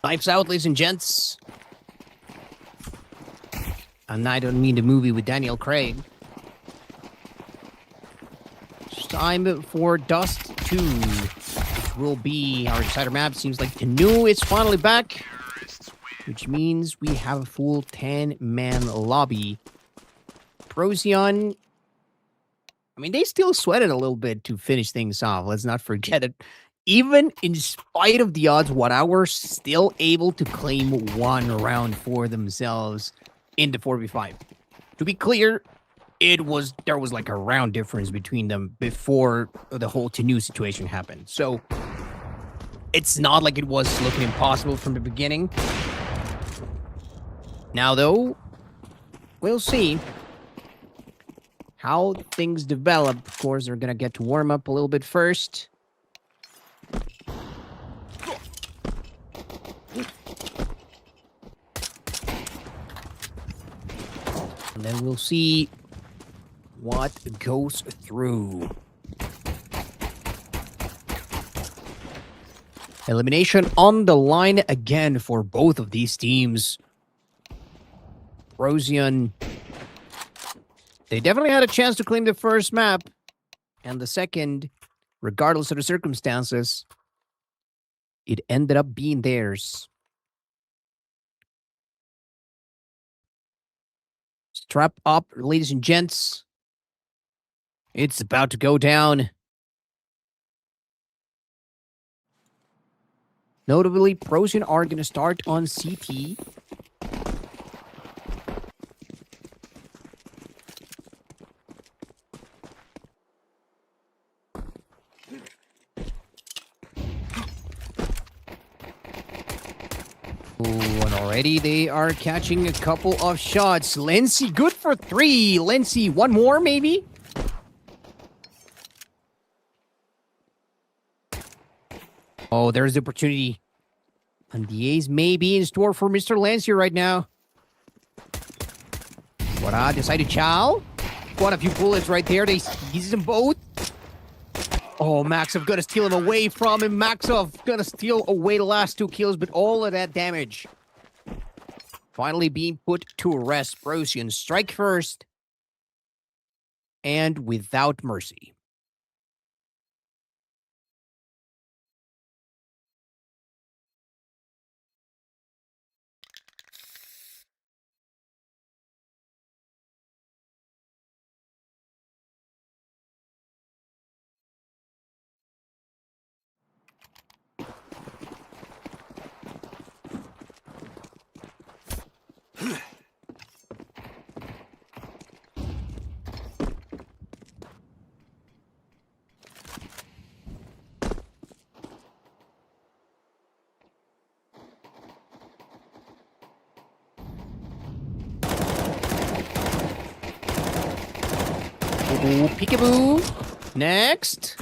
Knives out, ladies and gents. And I don't mean the movie with Daniel Craig. It's time for Dust 2, which will be our decider map. Seems like Canoe is finally back, which means we have a full 10-man lobby. Procyon, I mean, they still sweated a little bit to finish things off. Let's not forget it. Even in spite of the odds, GUARA were still able to claim one round for themselves in the 4v5. To be clear, there was like a round difference between them before the whole Canoe situation happened. So it's not like it was looking impossible from the beginning. Now, though, we'll see how things develop. Of course, they're going to get to warm up a little bit first. And then we'll see what goes through. Elimination on the line again for both of these teams. Procyon, they definitely had a chance to claim the first map. And the second, regardless of the circumstances, it ended up being theirs. Strap up, ladies and gents. It's about to go down. Notably, Procyon are going to start on CT. And already they are catching a couple of shots. Lency, good for 3. Lency, one more maybe? Oh, there's the opportunity. And the ace may be in store for Mr. Lancier right now. GUARA decided chow. Quite a few bullets right there. They seize them both. Oh, Maxov gonna steal him away from him. Maxov gonna steal away the last 2 kills, but all of that damage finally being put to rest. Procyon strike first and without mercy. Ooh, peekaboo. Next.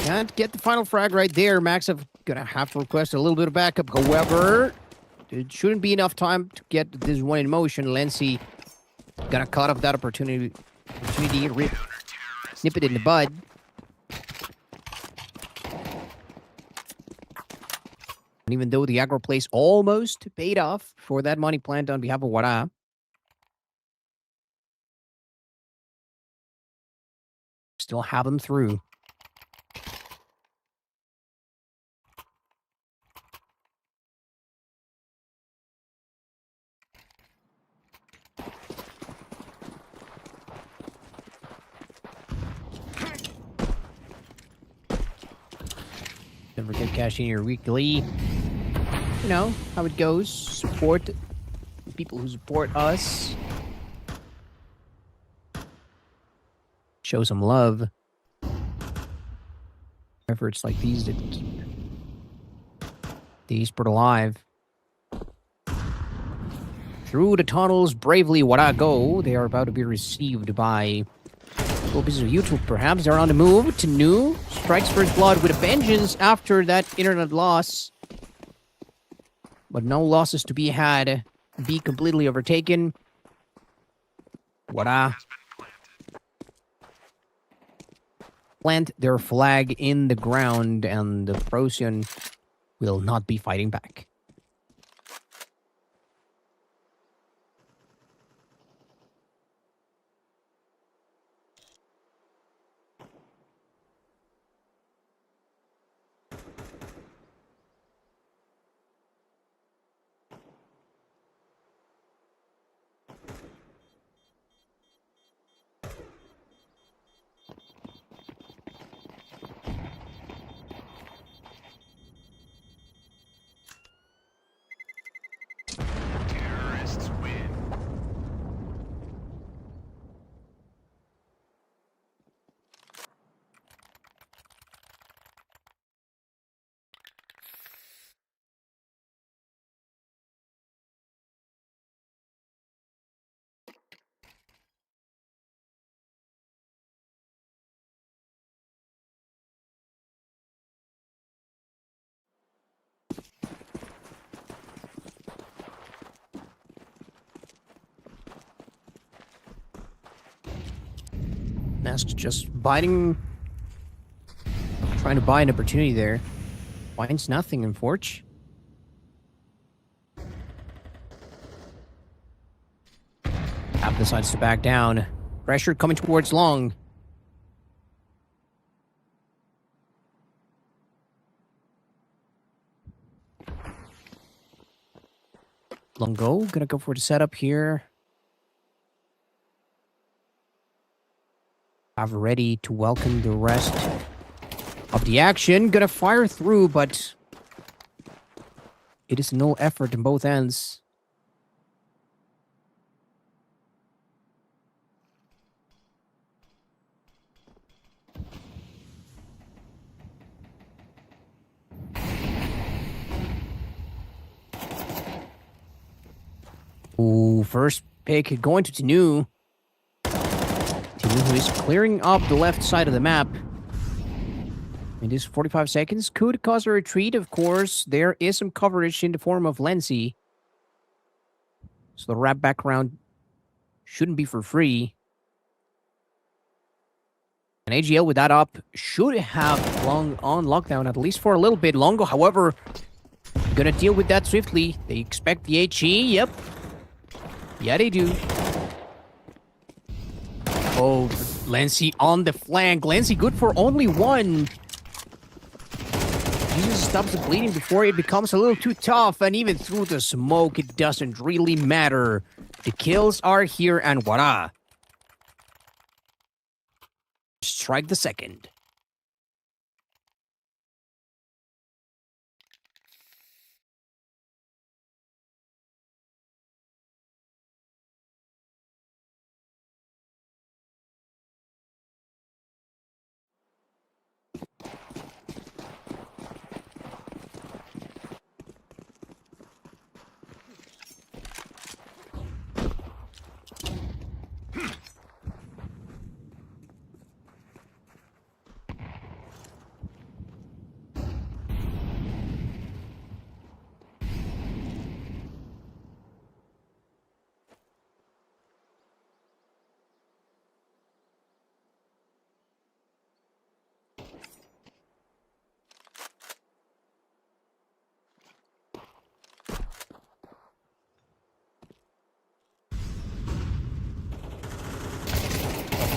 Can't get the final frag right there. Maxov gonna have to request a little bit of backup. However, it shouldn't be enough time to get this one in motion. Lency gonna cut off that opportunity, nip it in the bud. And even though the aggro plays almost paid off for that money plant on behalf of GUARA, still have them through. Don't forget cashing your weekly. You know how it goes. Support people who support us. Show some love. Efforts like these that keep the esport alive. Through the tunnels, bravely GUARA go. They are about to be received by pieces of YouTube, perhaps. They're on the move. Canoe strikes first blood with a vengeance after that internet loss. But no losses to be had. Be completely overtaken. GUARA plant their flag in the ground, and the Procyon will not be fighting back. Mask just biting, trying to buy an opportunity there. Finds nothing in Forge. App decides to back down. Pressure coming towards Long. Longo gonna go for the setup here. Have ready to welcome the rest of the action. Gonna fire through, but it is no effort on both ends. Ooh, first pick going to Tenu. Tenu, who is clearing up the left side of the map. In this 45 seconds, could cause a retreat, of course. There is some coverage in the form of Lenzi. So the wrap background shouldn't be for free. And AGL with that up should have Long on lockdown, at least for a little bit. Longo, however, gonna deal with that swiftly. They expect the HE, yep. Yeah, they do. Oh, Lenzi on the flank. Lenzi good for only one. Jesus stops the bleeding before it becomes a little too tough. And even through the smoke, it doesn't really matter. The kills are here and voila. Strike the second.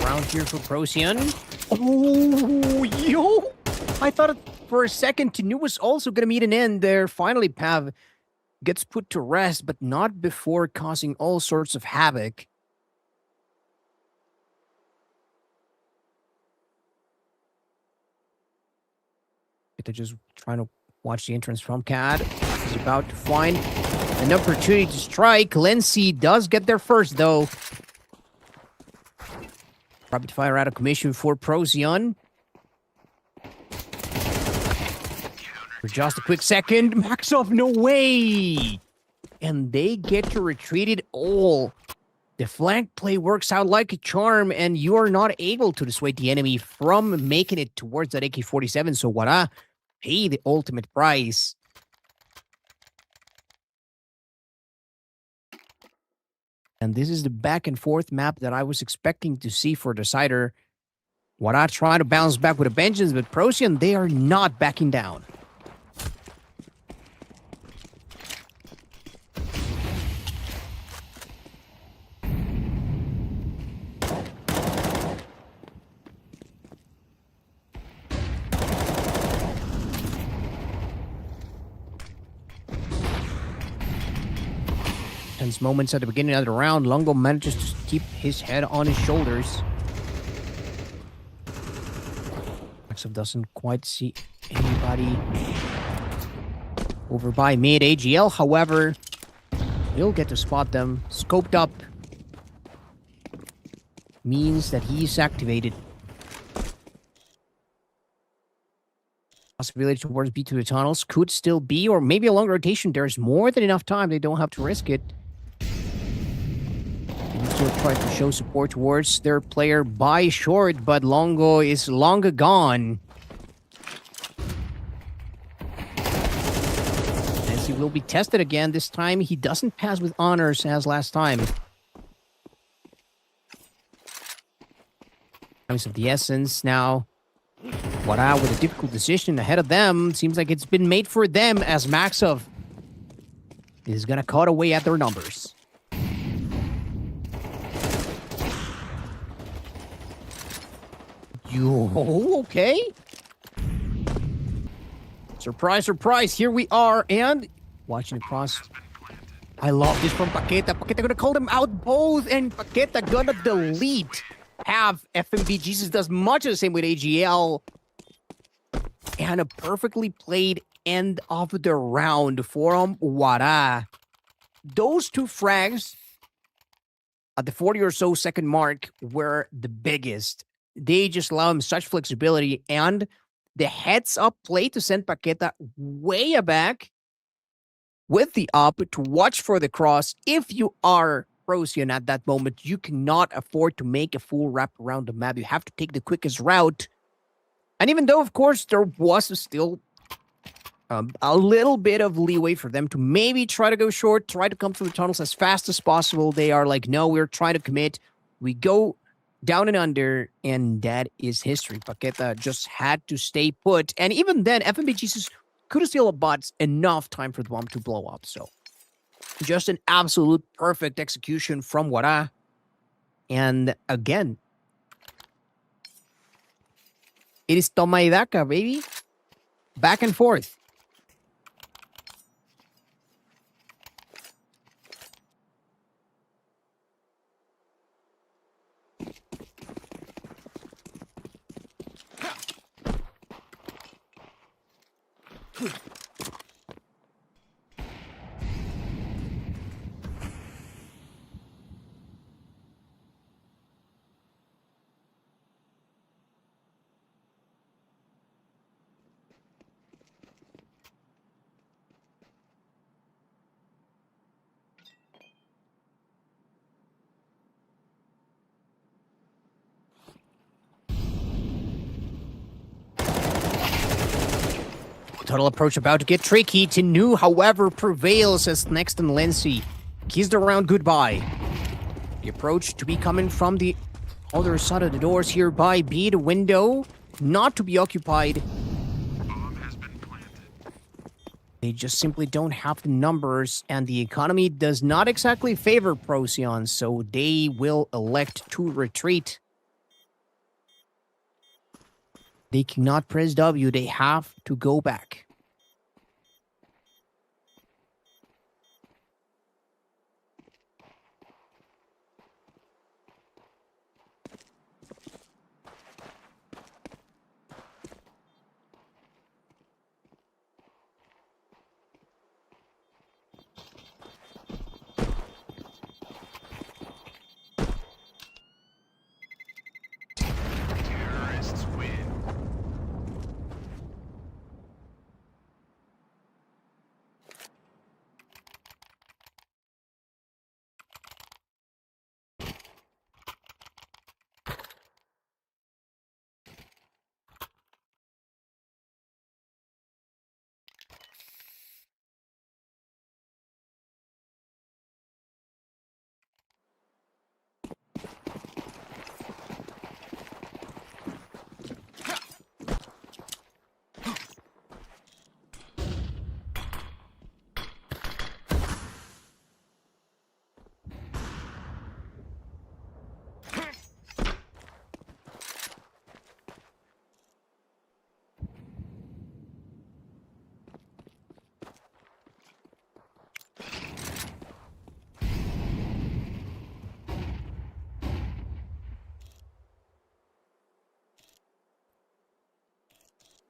Round here for Procyon. Oh, yo! I thought for a second Tenu was also going to meet an end there. Finally, Pav gets put to rest, but not before causing all sorts of havoc. They're just trying to watch the entrance from CAD. He's about to find an opportunity to strike. Lenzi does get there first, though. Rapid fire out of commission for Procyon. For just a quick second. Maxov, no way! And they get to retreat it all. The flank play works out like a charm, and you are not able to dissuade the enemy from making it towards that AK-47. So voila, pay the ultimate price. And this is the back and forth map that I was expecting to see for Decider. Voila trying to bounce back with a vengeance, but Procyon, they are not backing down. Tense moments at the beginning of the round. Longo manages to keep his head on his shoulders. Maxov doesn't quite see anybody over by mid. AGL, however, he'll get to spot them. Scoped up means that he's activated. Possibility towards B to the tunnels could still be, or maybe a long rotation. There's more than enough time. They don't have to risk it. Still try to show support towards their player by short, but Longo is long gone. As he will be tested again. This time he doesn't pass with honors as last time. Times of the essence now. GUARA with a difficult decision ahead of them. Seems like it's been made for them as Maxov is gonna cut away at their numbers. Okay. Surprise, surprise, here we are, and watching across. I love this from Paqueta. Paqueta gonna call them out both, and Paqueta gonna delete. Have FMB Jesus does much of the same with AGL. And a perfectly played end of the round from GUARA. Those two frags at the 40 or so second mark were the biggest. They just allow him such flexibility, and the heads-up play to send Paqueta way back with the up to watch for the cross. If you are Procyon at that moment, you cannot afford to make a full wrap around the map. You have to take the quickest route. And even though, of course, there was still a little bit of leeway for them to maybe try to go short, try to come through the tunnels as fast as possible, they are like, no, we're trying to commit. We go down and under, and that is history. Paqueta just had to stay put. And even then, FMB Jesus could have still bought enough time for the bomb to blow up. So just an absolute perfect execution from GUARA. And again, it is toma y daca, baby. Back and forth. Total approach about to get tricky. Tenu, however, prevails as next and Lency kissed around goodbye. The approach to be coming from the other side of the doors here by B, the window not to be occupied. Bomb has been planted. They just simply don't have the numbers, and the economy does not exactly favor Procyon, so they will elect to retreat. They cannot press W. They have to go back. Terrorists win.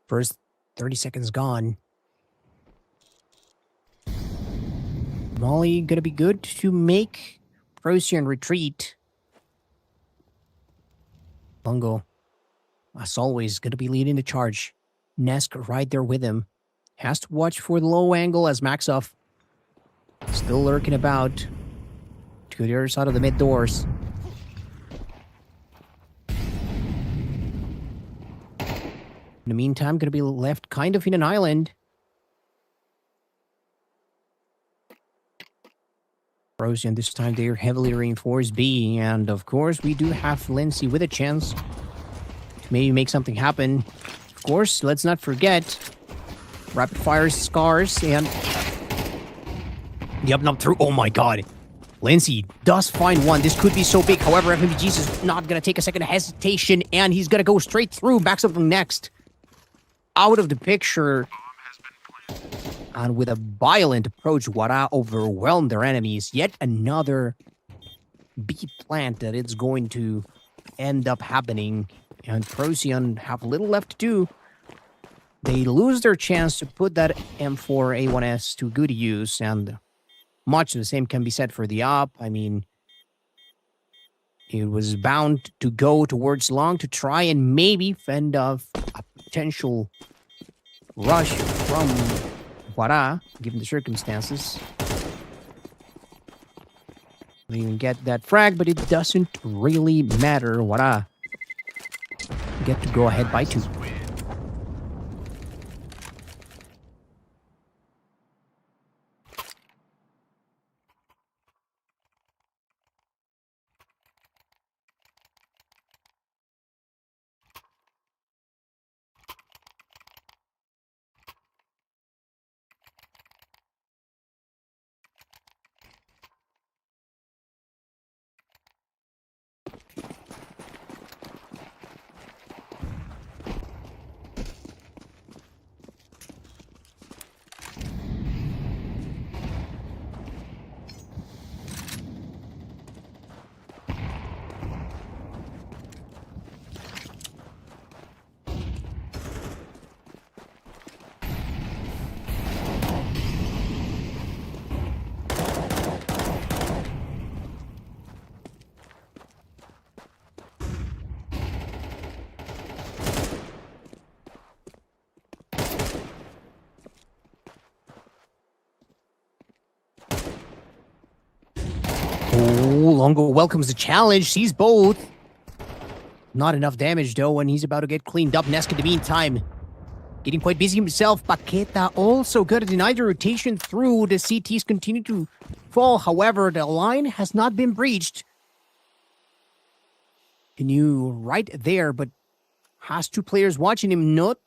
First 30 seconds gone. Molly gonna be good to make Procyon retreat. Bungo, as always, gonna be leading the charge. Nesk right there with him. Has to watch for the low angle as Maxov still lurking about to the other side of the mid doors. In the meantime, gonna be left kind of in an island. Procyon, this time they're heavily reinforced B, and of course we do have Lindsay with a chance maybe make something happen. Of course, let's not forget rapid fire scars and the up and up through. Oh my god. Lindsay does find one. This could be so big. However, FMVG's is not going to take a second hesitation, and he's going to go straight through. Backs up next. Out of the picture. And with a violent approach, GUARA overwhelmed their enemies. Yet another B plant that it's going to end up happening. And Procyon have little left to do. They lose their chance to put that M4A1S to good use, and much the same can be said for the op. I mean, it was bound to go towards long to try and maybe fend off a potential rush from GUARA, given the circumstances. Don't even get that frag, but it doesn't really matter. GUARA get to go ahead by 2. Longo welcomes the challenge, sees both. Not enough damage though, and he's about to get cleaned up. Nesk in the meantime, getting quite busy himself. Paqueta also got a denied the rotation through. The CTs continue to fall. However, the line has not been breached. Canoe right there, but has 2 players watching him. Not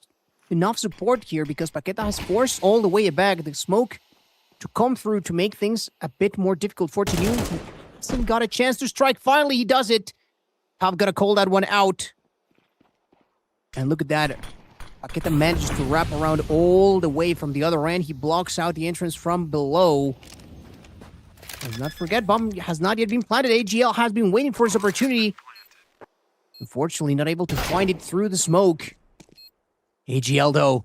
enough support here because Paqueta has forced all the way back the smoke to come through to make things a bit more difficult for Canoe. Hasn't got a chance to strike. Finally, he does it. I've got to call that one out. And look at that. Paqueta manages to wrap around all the way from the other end. He blocks out the entrance from below. Let's not forget, bomb has not yet been planted. AGL has been waiting for his opportunity. Unfortunately, not able to find it through the smoke. AGL, though,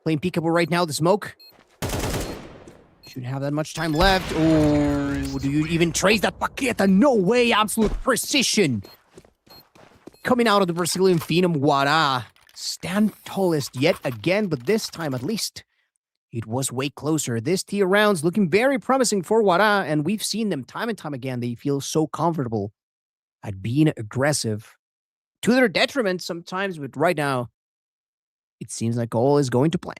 playing peekaboo right now. The smoke shouldn't have that much time left. Oh, do you even trace that Paqueta? No way. Absolute precision. Coming out of the Brazilian Phenom, GUARA. Stand tallest yet again, but this time at least it was way closer. This tier rounds looking very promising for GUARA, and we've seen them time and time again. They feel so comfortable at being aggressive to their detriment sometimes, but right now it seems like all is going to plan.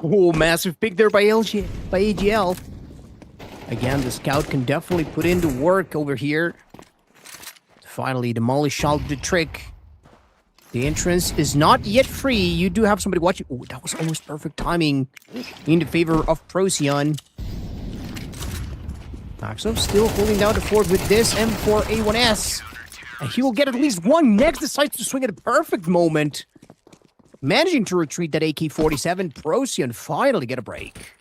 Oh, massive pick there by AGL. Again, the scout can definitely put in the work over here to finally demolish all the trick. The entrance is not yet free. You do have somebody watching. Oh, that was almost perfect timing in the favor of Procyon. Maxo still holding down the fort with this M4A1S. And he will get at least one. Next decides to swing at a perfect moment. Managing to retreat that AK-47. Procyon finally get a break.